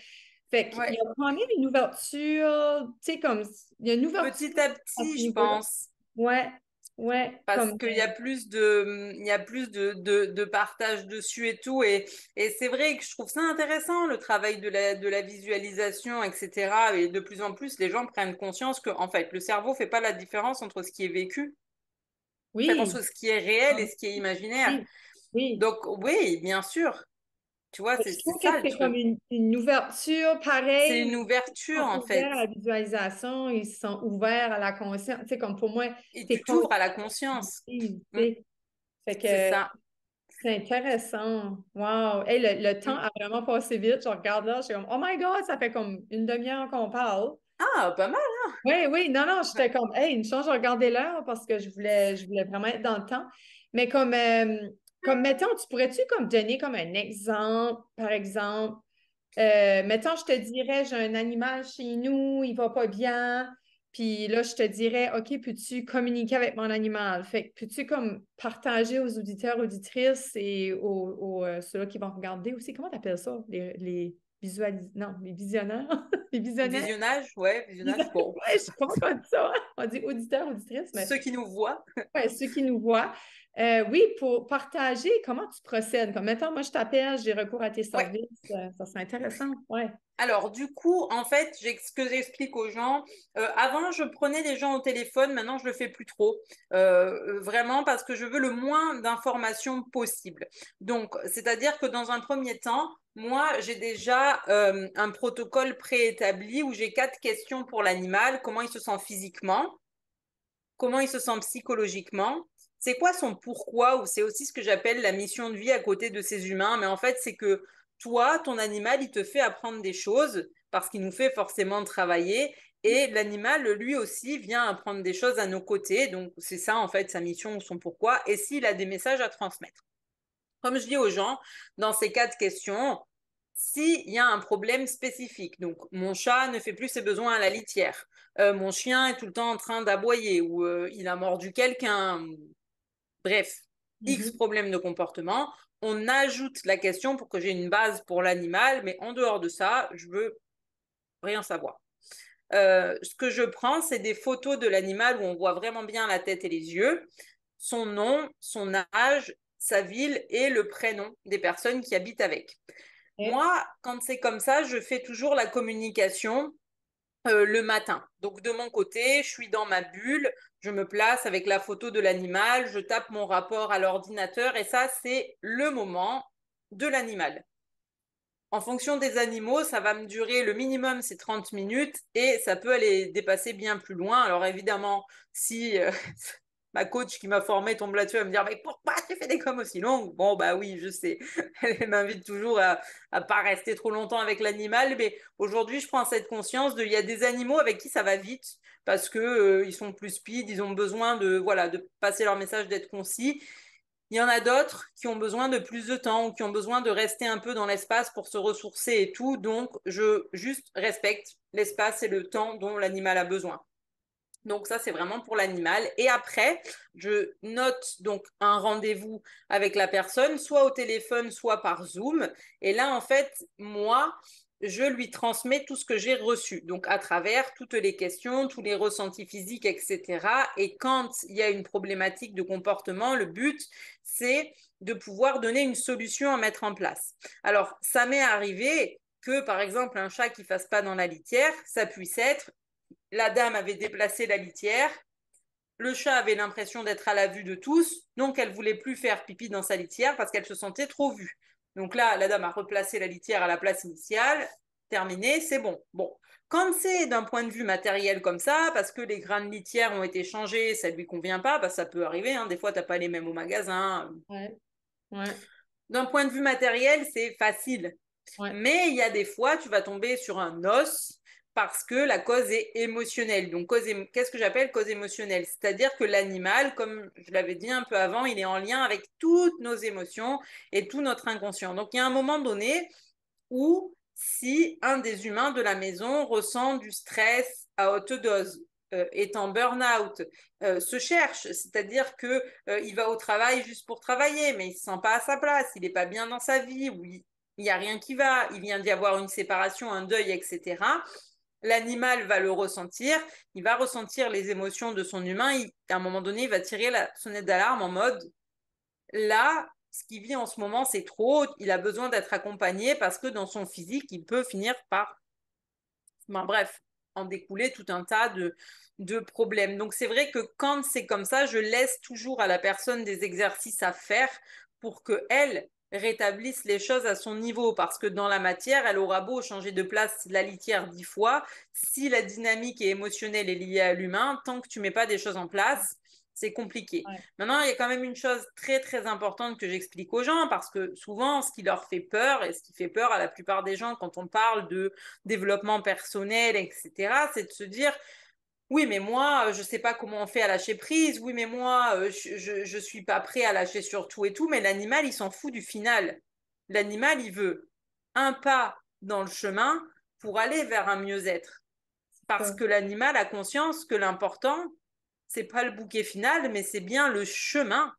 Fait qu'il y Ouais, a quand même une ouverture, tu sais, comme, il y a une ouverture petit à à petit, ce je niveau-là. pense. Ouais, ouais, Parce comme, qu'il y a plus de, il y a plus de partage dessus et tout. Et c'est vrai que je trouve ça intéressant, le travail de la visualisation, etc. Et de plus en plus, les gens prennent conscience que, en fait, le cerveau fait pas la différence entre ce qui est vécu, en fait, oui. entre ce qui est réel et ce qui est imaginaire. Oui, oui. Donc, oui, bien sûr, tu vois, Je c'est trouve que ça le c'est comme truc. une ouverture C'est pareille, mais une ils ouverture, sont en fait. ouverts à la visualisation, ils sont ouverts à la conscience. Tu sais, comme pour moi, Et t'es tu t'ouvres à la conscient, conscience. tu Mm, sais. Fait c'est que ça. c'est intéressant. Wow! Hey, le temps Mm. a vraiment passé vite. Je regarde là, je suis comme, oh my God, ça fait comme une demi-heure qu'on parle. Ah, pas mal. Oui, oui, non, non, j'étais comme, hey, une chance, je regardais l'heure parce que je voulais vraiment être dans le temps. Mais comme mettons, tu pourrais-tu comme donner comme un exemple, par exemple, mettons, je te dirais, j'ai un animal chez nous, il va pas bien. Puis là, je te dirais, OK, peux-tu communiquer avec mon animal? Fait que peux-tu comme partager aux auditeurs, auditrices et aux ceux-là qui vont regarder aussi, comment tu appelles ça? Non, les visionneurs? Les visionnaires? Visionnage, ouais, visionnage, bon. Ouais, je pense qu'on dit ça. On dit auditeur, auditrice, mais Ceux qui nous voient. ouais, ceux qui nous voient. Oui, pour partager, comment tu procèdes? Comme maintenant, moi, je t'appelle, j'ai recours à tes Ouais. services. Ça serait intéressant. Ouais. Alors, du coup, en fait, ce que j'explique aux gens, avant, je prenais les gens au téléphone, maintenant, je le fais plus trop. Vraiment, parce que je veux le moins d'informations possible. Donc, c'est-à-dire que dans un premier temps, moi, j'ai déjà un protocole préétabli où j'ai 4 questions pour l'animal, comment il se sent physiquement, comment il se sent psychologiquement, c'est quoi son pourquoi, ou c'est aussi ce que j'appelle la mission de vie à côté de ces humains. Mais en fait, c'est que toi, ton animal, il te fait apprendre des choses parce qu'il nous fait forcément travailler. Et l'animal, lui aussi, vient apprendre des choses à nos côtés. Donc, c'est ça, en fait, sa mission ou son pourquoi. Et s'il a des messages à transmettre. Comme je dis aux gens, dans ces 4 questions, s'il y a un problème spécifique, donc mon chat ne fait plus ses besoins à la litière, mon chien est tout le temps en train d'aboyer ou il a mordu quelqu'un, bref, X Mhm. problème de comportement, on ajoute la question pour que j'ai une base pour l'animal, mais en dehors de ça, je veux rien savoir. Ce que je prends, c'est des photos de l'animal où on voit vraiment bien la tête et les yeux. son nom, son âge, sa ville et le prénom des personnes qui habitent avec. Moi, quand c'est comme ça, je fais toujours la communication le matin. Donc de mon côté, je suis dans ma bulle, je me place avec la photo de l'animal, je tape mon rapport à l'ordinateur et ça, c'est le moment de l'animal. En fonction des animaux, ça va me durer, le minimum, c'est 30 minutes et ça peut aller dépasser bien plus loin. Alors évidemment, si ma coach qui m'a formée tombe là-dessus, elle va me dire, mais pourquoi tu fais des coms aussi longues? Bon, bah oui, je sais. Elle m'invite toujours à pas rester trop longtemps avec l'animal, mais aujourd'hui, je prends cette conscience il y a des animaux avec qui ça va vite parce que ils sont plus speed, ils ont besoin de, voilà, de passer leur message, d'être concis. Il y en a d'autres qui ont besoin de plus de temps ou qui ont besoin de rester un peu dans l'espace pour se ressourcer et tout. Donc, je juste respecte l'espace et le temps dont l'animal a besoin. Donc ça, c'est vraiment pour l'animal. Et après, je note donc un rendez-vous avec la personne, soit au téléphone, soit par Zoom. Et là, en fait, moi, je lui transmets tout ce que j'ai reçu, donc à travers toutes les questions, tous les ressentis physiques, etc. Et quand il y a une problématique de comportement, le but, c'est de pouvoir donner une solution à mettre en place. Alors, ça m'est arrivé que, par exemple, un chat qui ne fasse pas dans la litière, ça puisse être la dame avait déplacé la litière, le chat avait l'impression d'être à la vue de tous, donc elle voulait plus faire pipi dans sa litière parce qu'elle se sentait trop vue. Donc là, la dame a replacé la litière à la place initiale, terminé, c'est bon. Bon, quand c'est d'un point de vue matériel comme ça, parce que les grains de litière ont été changés, ça ne lui convient pas, bah, ça peut arriver, hein, des fois tu n'as pas les mêmes au magasin. Ouais. Ouais. D'un point de vue matériel, c'est facile. Ouais. Mais il y a des fois, tu vas tomber sur un os parce que la cause est émotionnelle. Donc, qu'est-ce que j'appelle cause émotionnelle? C'est-à-dire que l'animal, comme je l'avais dit un peu avant, il est en lien avec toutes nos émotions et tout notre inconscient. Donc, il y a un moment donné où si un des humains de la maison ressent du stress à haute dose, est en burn-out, se cherche, c'est-à-dire que il va au travail juste pour travailler, mais il se sent pas à sa place, il n'est pas bien dans sa vie, ou il n'y a rien qui va, il vient d'y avoir une séparation, un deuil, etc. L'animal va le ressentir, il va ressentir les émotions de son humain, à un moment donné, il va tirer la sonnette d'alarme en mode là, ce qu'il vit en ce moment, c'est trop, il a besoin d'être accompagné parce que dans son physique, il peut finir par, ben, bref, en découler tout un tas de problèmes. Donc c'est vrai que quand c'est comme ça, je laisse toujours à la personne des exercices à faire pour qu'elle rétablisse les choses à son niveau parce que dans la matière, elle aura beau changer de place la litière 10 fois, si la dynamique et émotionnelle est liée à l'humain, tant que tu mets pas des choses en place, c'est compliqué. Ouais. Maintenant, il y a quand même une chose très très importante que j'explique aux gens parce que souvent, ce qui leur fait peur et ce qui fait peur à la plupart des gens quand on parle de développement personnel, etc., c'est de se dire oui, mais moi, je ne sais pas comment on fait à lâcher prise. Oui, mais moi, je suis pas prêt à lâcher sur tout et tout. Mais l'animal, il s'en fout du final. L'animal, il veut un pas dans le chemin pour aller vers un mieux-être. Parce que l'animal a conscience que l'important, c'est pas le bouquet final, mais c'est bien le chemin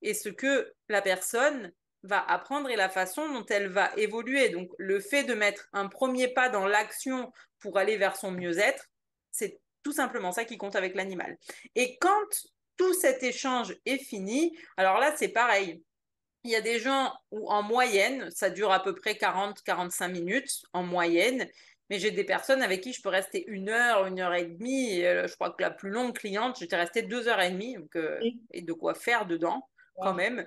et ce que la personne va apprendre et la façon dont elle va évoluer. Donc, le fait de mettre un premier pas dans l'action pour aller vers son mieux-être, c'est tout simplement ça qui compte avec l'animal. Et quand tout cet échange est fini, alors là, c'est pareil. Il y a des gens où en moyenne, ça dure à peu près 40-45 minutes en moyenne, mais j'ai des personnes avec qui je peux rester 1 heure et demie. Je crois que la plus longue cliente, j'étais restée 2 heures et demie, donc, et de quoi faire dedans quand Wow. même.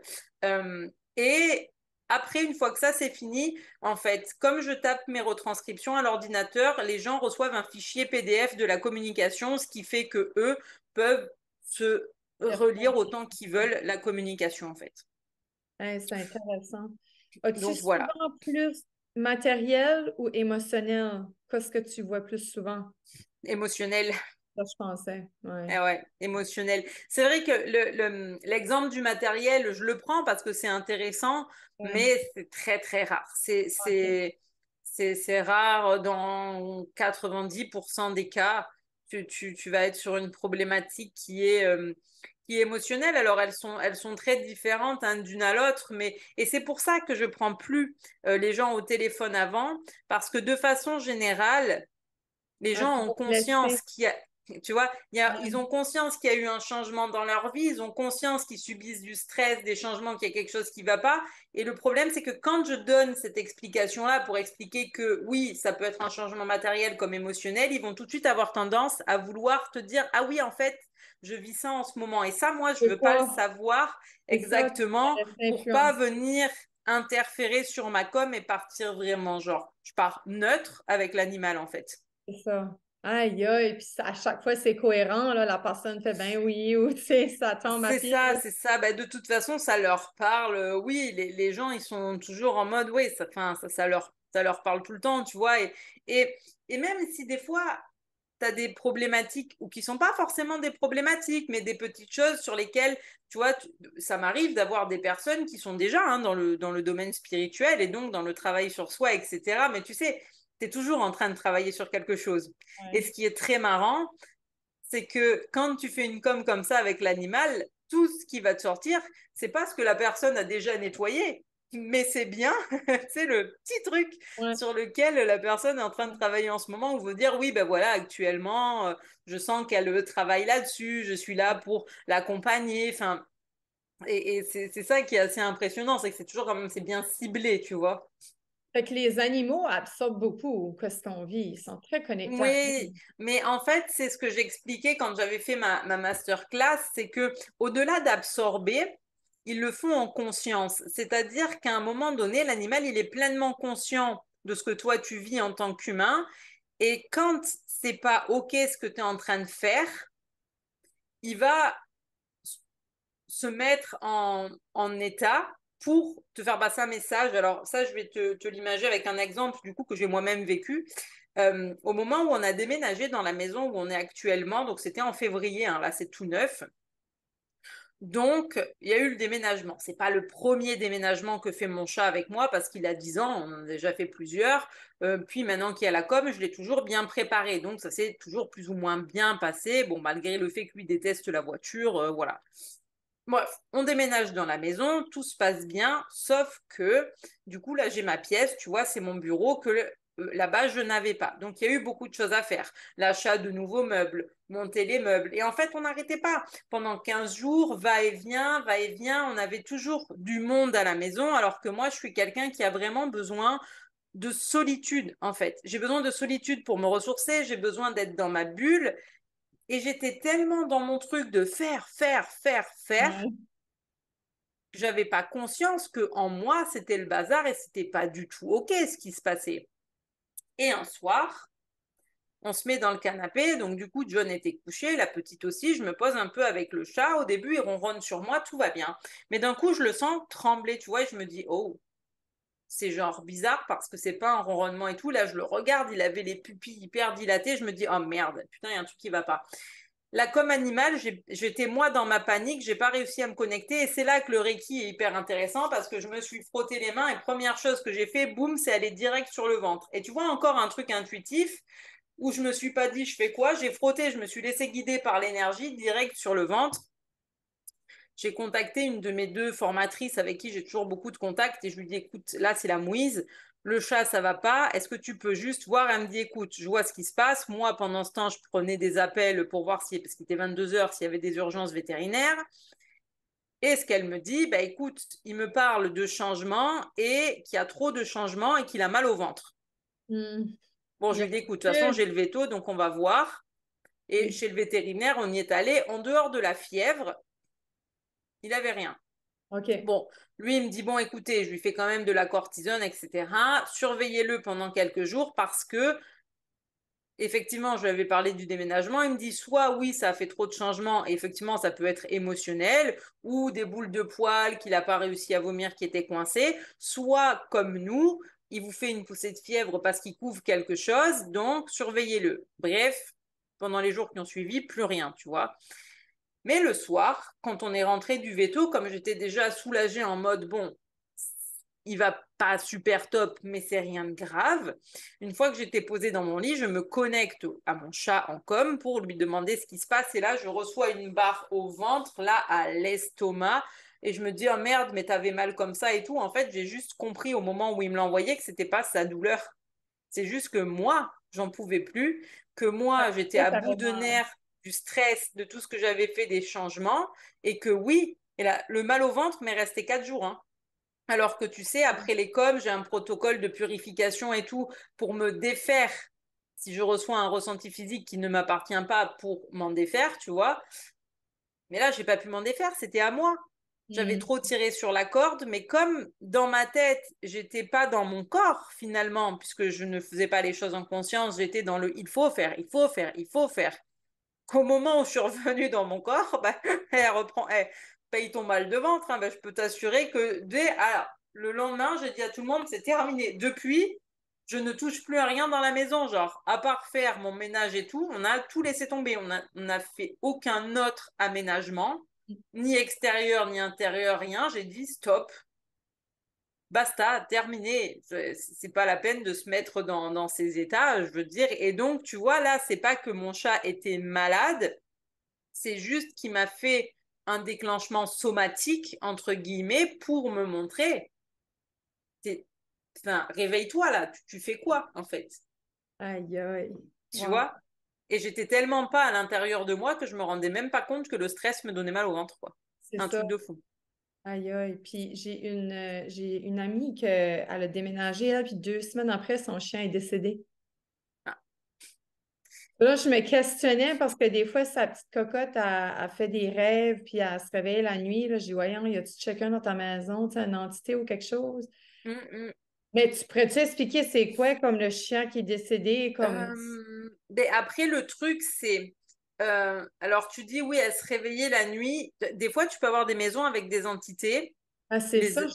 Et après, une fois que ça c'est fini, en fait, comme je tape mes retranscriptions à l'ordinateur, les gens reçoivent un fichier PDF de la communication, ce qui fait que eux peuvent se relire autant qu'ils veulent la communication en fait. Ouais, c'est intéressant. As-tu Donc voilà, souvent plus matériel ou émotionnel? Qu'est-ce que tu vois plus souvent? émotionnel. Ça, je pensais. Ouais. Ah ouais, émotionnel. C'est vrai que l'exemple du matériel, je le prends parce que c'est intéressant, Ouais. mais c'est très très rare. OK. C'est rare dans 90% des cas. Tu vas être sur une problématique qui est émotionnelle. Alors elles sont très différentes hein, d'une à l'autre, et c'est pour ça que je prends plus les gens au téléphone avant, parce que de façon générale, les Ouais, gens ça ont va te conscience blesser. qu'il y a Tu vois, ils Ouais. ont conscience qu'il y a eu un changement dans leur vie, ils ont conscience qu'ils subissent du stress, des changements, qu'il y a quelque chose qui ne va pas. Et le problème, c'est que quand je donne cette explication-là pour expliquer que oui, ça peut être un changement matériel comme émotionnel, ils vont tout de suite avoir tendance à vouloir te dire, ah oui, en fait, je vis ça en ce moment. Et ça, moi, je Je ne veux veux pas le pas. savoir C'est ça, tu exactement vas rester pour pas influencé. venir interférer sur ma com et partir vraiment, genre, je pars neutre avec l'animal, en fait. C'est ça. Aïe, aïe, puis à chaque fois, c'est cohérent, là, la personne fait ben oui, ou tu sais, ça tombe à C'est pic. ça, c'est ça. Bah, de toute façon, ça leur parle. Oui, les gens, ils sont toujours en mode, oui, ça, enfin, ça leur parle tout le temps, tu vois. Et, et même si des fois, tu as des problématiques, ou qui sont pas forcément des problématiques, mais des petites choses sur lesquelles, tu vois, ça m'arrive d'avoir des personnes qui sont déjà hein, dans le domaine spirituel et donc dans le travail sur soi, etc. Mais tu sais, tu es toujours en train de travailler sur quelque chose. Et Ouais. ce qui est très marrant, c'est que quand tu fais une com comme ça avec l'animal, tout ce qui va te sortir, c'est pas ce que la personne a déjà nettoyé, mais c'est bien, c'est le petit truc Ouais. sur lequel la personne est en train de travailler en ce moment, où vous dire oui, ben voilà, actuellement, je sens qu'elle travaille là-dessus, je suis là pour l'accompagner, enfin, et c'est ça qui est assez impressionnant, c'est que c'est toujours quand même, c'est bien ciblé, tu vois. Fait que les animaux absorbent beaucoup ce qu'on vit. Ils sont très connectés à Oui, nous. mais en fait, c'est ce que j'expliquais quand j'avais fait ma masterclass, c'est que au-delà d'absorber, ils le font en conscience. C'est-à-dire qu'à un moment donné, l'animal, il est pleinement conscient de ce que toi tu vis en tant qu'humain. Et quand c'est pas OK ce que tu es en train de faire, il va se mettre en état pour te faire passer un message. Alors ça, je vais te l'imager avec un exemple du coup que j'ai moi-même vécu. Au moment où on a déménagé dans la maison où on est actuellement, donc c'était en février, hein, là c'est tout neuf. Donc, il y a eu le déménagement. C'est pas le premier déménagement que fait mon chat avec moi parce qu'il a 10 ans, on en a déjà fait plusieurs. Puis maintenant qu'il y a la com, je l'ai toujours bien préparé. Donc, ça s'est toujours plus ou moins bien passé. Bon, malgré le fait que lui déteste la voiture, voilà. Bref, on déménage dans la maison, tout se passe bien, sauf que du coup, là, j'ai ma pièce, tu vois, c'est mon bureau que là-bas, je n'avais pas. Donc, il y a eu beaucoup de choses à faire. L'achat de nouveaux meubles, monter les meubles. Et en fait, on n'arrêtait pas. Pendant 15 jours, va et vient, on avait toujours du monde à la maison, alors que moi, je suis quelqu'un qui a vraiment besoin de solitude, en fait. J'ai besoin de solitude pour me ressourcer, j'ai besoin d'être dans ma bulle. Et j'étais tellement dans mon truc de faire, Ouais. que j'avais pas conscience que en moi c'était le bazar et c'était pas du tout ok ce qui se passait. Et un soir, on se met dans le canapé, donc du coup John était couché, la petite aussi, je me pose un peu avec le chat, au début il ronronne sur moi, tout va bien. Mais d'un coup je le sens trembler, tu vois, et je me dis oh, c'est genre bizarre parce que c'est pas un ronronnement et tout. Là, je le regarde, il avait les pupilles hyper dilatées. Je me dis, oh merde, putain, il y a un truc qui va pas. Là, comme animal, j'étais moi dans ma panique, j'ai pas réussi à me connecter et c'est là que le Reiki est hyper intéressant parce que je me suis frotté les mains et première chose que j'ai fait, boum, c'est aller direct sur le ventre. Et tu vois encore un truc intuitif où je me suis pas dit je fais quoi, j'ai frotté, je me suis laissé guider par l'énergie direct sur le ventre. J'ai contacté une de mes deux formatrices avec qui j'ai toujours beaucoup de contacts et je lui dis écoute, là c'est la mouise, le chat ça va pas, est-ce que tu peux juste voir? Elle me dit écoute, je vois ce qui se passe. Moi pendant ce temps, je prenais des appels pour voir si, parce qu'il était 22 heures, s'il y avait des urgences vétérinaires. Et ce qu'elle me dit, bah écoute, il me parle de changement et qu'il y a trop de changements et qu'il a mal au ventre. Hmm. Bon, Il je y a lui dis écoute, de toute façon que... j'ai le veto, donc on va voir. Et Oui. chez le vétérinaire, on y est allé. En dehors de la fièvre, il avait rien. OK. Bon, lui, il me dit, bon, écoutez, je lui fais quand même de la cortisone, etc. Surveillez-le pendant quelques jours parce que, effectivement, je lui avais parlé du déménagement. Il me dit, soit oui, ça a fait trop de changements, et effectivement, ça peut être émotionnel, ou des boules de poils qu'il n'a pas réussi à vomir qui étaient coincées, soit comme nous, il vous fait une poussée de fièvre parce qu'il couvre quelque chose, donc surveillez-le. Bref, pendant les jours qui ont suivi, plus rien, tu vois. Mais le soir, quand on est rentré du veto, comme j'étais déjà soulagée en mode bon, il va pas super top, mais c'est rien de grave. Une fois que j'étais posée dans mon lit, je me connecte à mon chat en com pour lui demander ce qui se passe. Et là, je reçois une barre au ventre, là, à l'estomac. Et je me dis, oh merde, mais t'avais mal comme ça et tout. En fait, j'ai juste compris au moment où il me l'envoyait que c'était pas sa douleur. C'est juste que moi, j'en pouvais plus, que moi, j'étais Ça, à bout t'avais de mal. nerfs du stress, de tout ce que j'avais fait, des changements, et que oui, et là, le mal au ventre m'est resté 4 jours. Hein. Alors que tu sais, après les coms, j'ai un protocole de purification et tout pour me défaire si je reçois un ressenti physique qui ne m'appartient pas pour m'en défaire, tu vois. Mais là, j'ai pas pu m'en défaire, c'était à moi. J'avais Mm. trop tiré sur la corde, mais comme dans ma tête, j'étais pas dans mon corps finalement, puisque je ne faisais pas les choses en conscience, j'étais dans le il faut faire, il faut faire, il faut faire. Qu'au moment où je suis revenue dans mon corps, bah, elle reprend, paye ton mal de ventre. Hein, bah, je peux t'assurer que le lendemain, j'ai dit à tout le monde, c'est terminé. Depuis, je ne touche plus à rien dans la maison, genre, à part faire mon ménage et tout, on a tout laissé tomber. On a fait aucun autre aménagement, ni extérieur, ni intérieur, rien. J'ai dit stop, basta, terminé. C'est pas la peine de se mettre dans ces états, je veux dire. Et donc, tu vois, là, c'est pas que mon chat était malade, c'est juste qu'il m'a fait un déclenchement somatique, entre guillemets, pour me montrer. Enfin, réveille-toi là, tu fais quoi en fait? Aïe, aïe. Tu Wow, vois? Et j'étais tellement pas à l'intérieur de moi que je me rendais même pas compte que le stress me donnait mal au ventre, quoi. c'est Un ça. truc de fou. Aïe, aïe. Puis j'ai une amie qui elle a déménagé, là, puis 2 semaines après, son chien est décédé. Ah. Là, je me questionnais parce que des fois, sa petite cocotte, elle fait des rêves, puis elle se réveille la nuit. Là, je dis, voyons, y a-tu quelqu'un dans ta maison, tu sais, une entité ou quelque chose? Hum, hum. Mais tu pourrais-tu expliquer c'est quoi comme le chien qui est décédé, comme... Ben après, le truc, c'est... alors, tu dis, oui, elle se réveillait la nuit. Des fois, tu peux avoir des maisons avec des entités. Ah, c'est Les, ça, je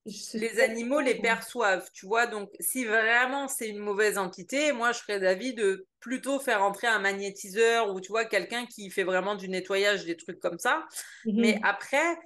les suspecte animaux les pas. perçoivent, tu vois. Donc, si vraiment c'est une mauvaise entité, moi, je serais d'avis de plutôt faire entrer un magnétiseur ou, tu vois, quelqu'un qui fait vraiment du nettoyage, des trucs comme ça. Mais Mhm. après,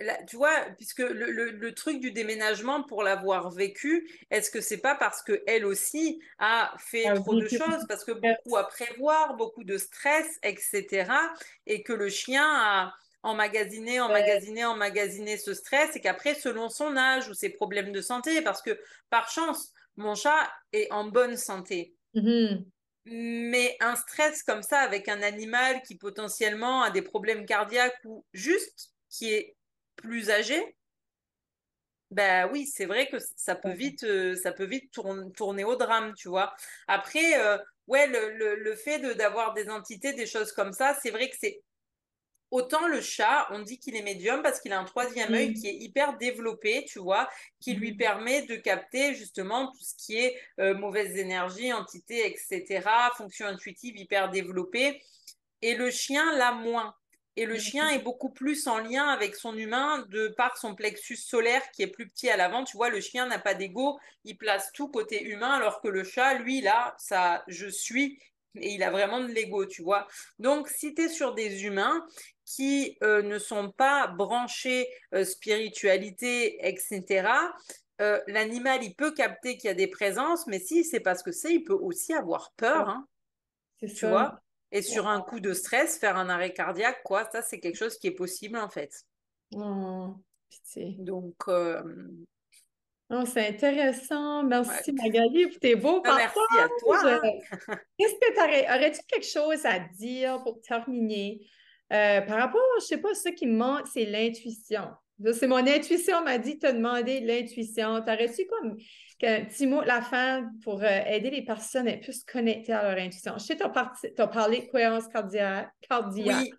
là, tu vois, puisque le truc du déménagement, pour l'avoir vécu, est-ce que c'est pas parce que elle aussi a fait Un trop de véhicule. choses, parce que beaucoup à prévoir, beaucoup de stress, etc., et que le chien a emmagasiné, emmagasiné, emmagasiné ce stress, et qu'après, selon son âge ou ses problèmes de santé, parce que par chance, mon chat est en bonne santé. Mhm. Mais un stress comme ça avec un animal qui potentiellement a des problèmes cardiaques ou juste qui est plus âgé, ben oui, c'est vrai que ça peut vite tourner au drame, tu vois. Après, ouais, le fait d'avoir des entités, des choses comme ça, c'est vrai que c'est autant le chat, on dit qu'il est médium parce qu'il a un troisième œil qui Mhm. est hyper développé, tu vois, qui lui Mhm. permet de capter justement tout ce qui est mauvaise énergie, entité, etc., fonction intuitive hyper développée. Et le chien l'a moins. Et le chien est beaucoup plus en lien avec son humain de par son plexus solaire qui est plus petit à l'avant. Tu vois, le chien n'a pas d'ego, il place tout côté humain, alors que le chat, lui, là, ça, je suis, et il a vraiment de l'ego, tu vois. Donc, si tu es sur des humains qui ne sont pas branchés spiritualité, etc., l'animal, il peut capter qu'il y a des présences, mais si c'est parce que c'est, il peut aussi avoir peur, hein, C'est tu ça. vois. Et sur un coup de stress, faire un arrêt cardiaque, quoi, ça, c'est quelque chose qui est possible, en fait. Oh, pitié. Donc, Oh, c'est intéressant. ouais. Merci Magali pour tes beaux Ah, partages. merci à toi, hein. Qu'est-ce que aurais-tu quelque chose à dire pour terminer? Par rapport, je sais pas, ce qui me manque, c'est l'intuition. Ça, c'est mon intuition m'a dit, t'as demandé l'intuition. T'aurais-tu comme un petit mot à la fin pour aider les personnes à plus se connecter à leur intuition? Je sais, t'as parlé de cohérence cardiaque. Oui,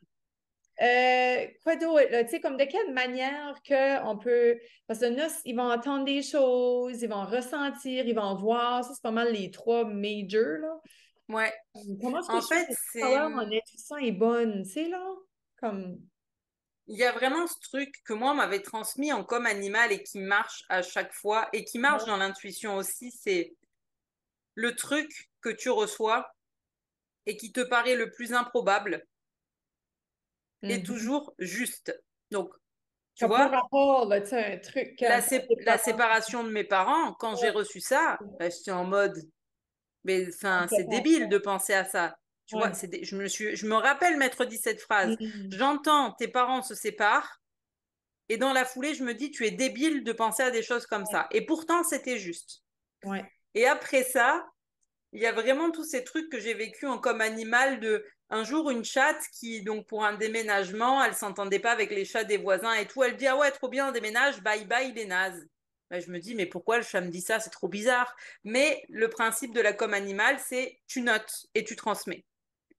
Quoi d'autre, là? Tu sais, comme de quelle manière qu'on peut. Parce que là, ils vont entendre des choses, ils vont ressentir, ils vont voir. Ça, c'est pas mal les trois majors, là. ouais. Comment est-ce que En je fais fait, pour c'est, savoir mon intuition est bonne, tu sais, là? Comme. il y a vraiment ce truc que moi, on m'avait transmis en comme animal et qui marche à chaque fois et qui marche dans l'intuition aussi, c'est le truc que tu reçois et qui te paraît le plus improbable est Mhm. toujours juste. Donc, tu Comme par vois, rapport, là, tu sais, un truc comme ça, tes la parents. séparation de mes parents, quand j'ai Ouais, reçu ça, ben, j'étais en mode, mais enfin, ça c'est passe. débile de penser à ça. Tu vois, Ouais. je me rappelle m'être dit cette phrase. Mhm. J'entends tes parents se séparent et dans la foulée, je me dis, tu es débile de penser à des choses comme Ouais. ça. Et pourtant, c'était juste. Ouais. Et après ça, il y a vraiment tous ces trucs que j'ai vécu comme animal de un jour une chatte qui donc pour un déménagement, elle s'entendait pas avec les chats des voisins et tout, elle dit ah ouais trop bien on déménage, bye bye les nazes. Ben, je me dis mais pourquoi le chat me dit ça, c'est trop bizarre. Mais le principe de la com animale c'est tu notes et tu transmets.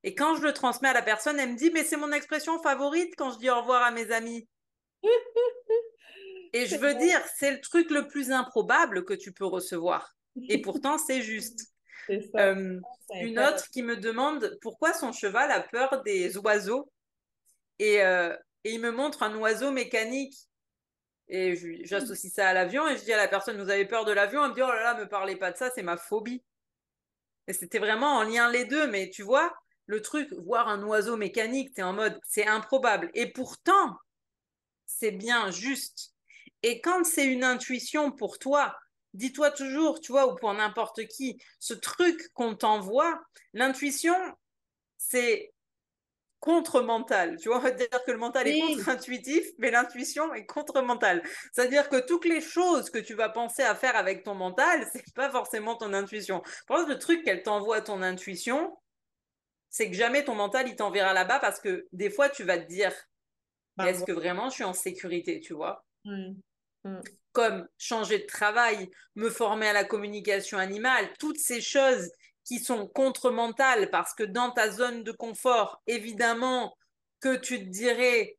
Et quand je le transmets à la personne, elle me dit mais c'est mon expression favorite quand je dis au revoir à mes amis. Et je C'est veux bon, dire, c'est le truc le plus improbable que tu peux recevoir. Et pourtant, c'est juste. c'est ça. Euh, C'est une intéressant. autre qui me demande pourquoi son cheval a peur des oiseaux. Et, et il me montre un oiseau mécanique. Et j'associe ça à l'avion. Et je dis à la personne, vous avez peur de l'avion? Elle me dit, oh là là, me parlez pas de ça, c'est ma phobie. Et c'était vraiment en lien les deux. Mais tu vois, le truc, voir un oiseau mécanique, t'es en mode, c'est improbable. Et pourtant, c'est bien juste. Et quand c'est une intuition pour toi, dis-toi toujours, tu vois, ou pour n'importe qui, ce truc qu'on t'envoie, l'intuition, c'est contre-mental. Tu vois, on va dire que le mental est Oui, contre-intuitif, mais l'intuition est contre-mentale. C'est-à-dire que toutes les choses que tu vas penser à faire avec ton mental, c'est pas forcément ton intuition. Par exemple, le truc qu'elle t'envoie à ton intuition, c'est que jamais ton mental, il t'enverra là-bas parce que des fois, tu vas te dire, mais ben est-ce que vraiment je suis en sécurité, tu vois? voilà. Comme changer de travail, me former à la communication animale, toutes ces choses qui sont contre-mentales parce que dans ta zone de confort, évidemment que tu te dirais,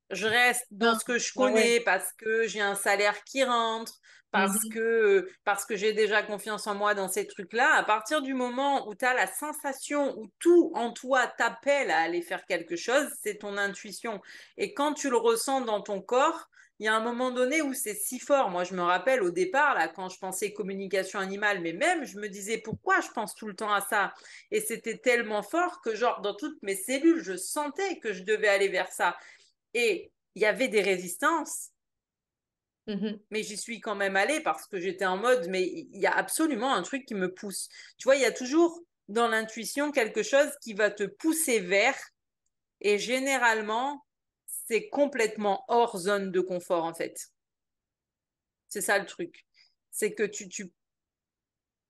je reste dans Non, ce que je ben ouais. connais parce que j'ai un salaire qui rentre, Mhm. parce que j'ai déjà confiance en moi dans ces trucs-là. À partir du moment où tu as la sensation, où tout en toi t'appelle à aller faire quelque chose, c'est ton intuition. Et quand tu le ressens dans ton corps, il y a un moment donné où c'est si fort. Moi, je me rappelle au départ, là, quand je pensais communication animale, mais même, je me disais pourquoi je pense tout le temps à ça. Et c'était tellement fort que, genre, dans toutes mes cellules, je sentais que je devais aller vers ça. Et il y avait des résistances, Mhm. mais j'y suis quand même allée parce que j'étais en mode, mais il y a absolument un truc qui me pousse. Tu vois, il y a toujours dans l'intuition quelque chose qui va te pousser vers, et généralement, c'est complètement hors zone de confort, en fait. C'est ça le truc. C'est que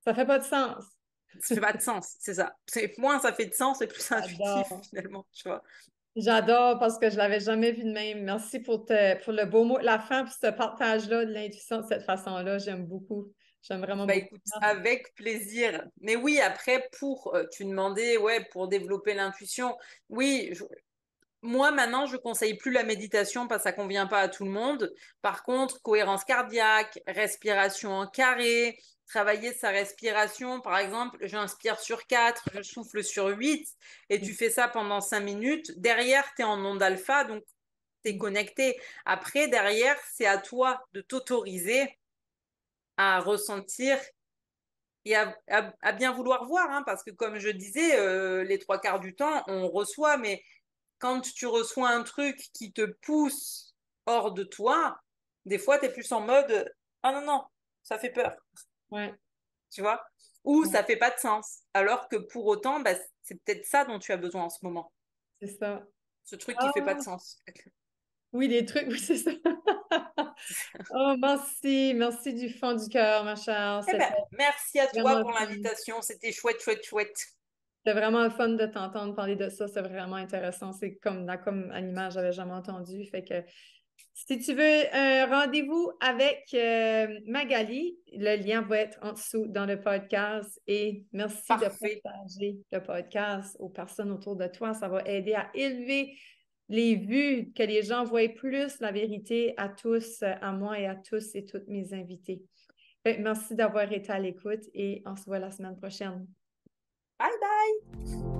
Ça fait pas de sens. ça fait pas de sens, c'est ça. Moins ça fait de sens et plus c'est intuitif, J'adore. finalement, tu vois. J'adore parce que je l'avais jamais vu de même. Merci pour le beau mot, la fin, pour ce partage-là de l'intuition de cette façon-là. J'aime beaucoup. J'aime vraiment Bah beaucoup. écoute, Merci. avec plaisir. Mais oui, après, tu demandais, ouais, pour développer l'intuition, oui, moi maintenant, je conseille plus la méditation parce que ça convient pas à tout le monde. Par contre, cohérence cardiaque, respiration en carré, travailler sa respiration, par exemple, j'inspire sur 4, je souffle sur 8, et tu fais ça pendant 5 minutes. Derrière, tu es en onde alpha, donc tu es connecté. Après, derrière, c'est à toi de t'autoriser à ressentir et à bien vouloir voir, hein, parce que comme je disais, les trois quarts du temps, on reçoit, mais quand tu reçois un truc qui te pousse hors de toi, des fois, tu es plus en mode, ah non, non, ça fait peur, Ouais, tu vois, ou ouais, ça fait pas de sens, alors que pour autant, bah, c'est peut-être ça dont tu as besoin en ce moment, c'est ça. ce truc qui fait pas de Ah, sens. oui, des trucs, oui, c'est ça. Oh, merci. Merci du fond du cœur, ma chère. Eh ben, C'était merci à vraiment toi le pour fun. l'invitation, c'était chouette, chouette, chouette. C'était vraiment le fun de t'entendre parler de ça. C'est vraiment intéressant. C'est comme animal, j'avais jamais entendu. Fait que si tu veux un rendez-vous avec Magali, le lien va être en dessous dans le podcast. Et merci de Parfait. partager le podcast aux personnes autour de toi. Ça va aider à élever les vues, que les gens voient plus la vérité à tous, à moi et à tous et toutes mes invités. Fait que merci d'avoir été à l'écoute et on se voit la semaine prochaine. Bye bye.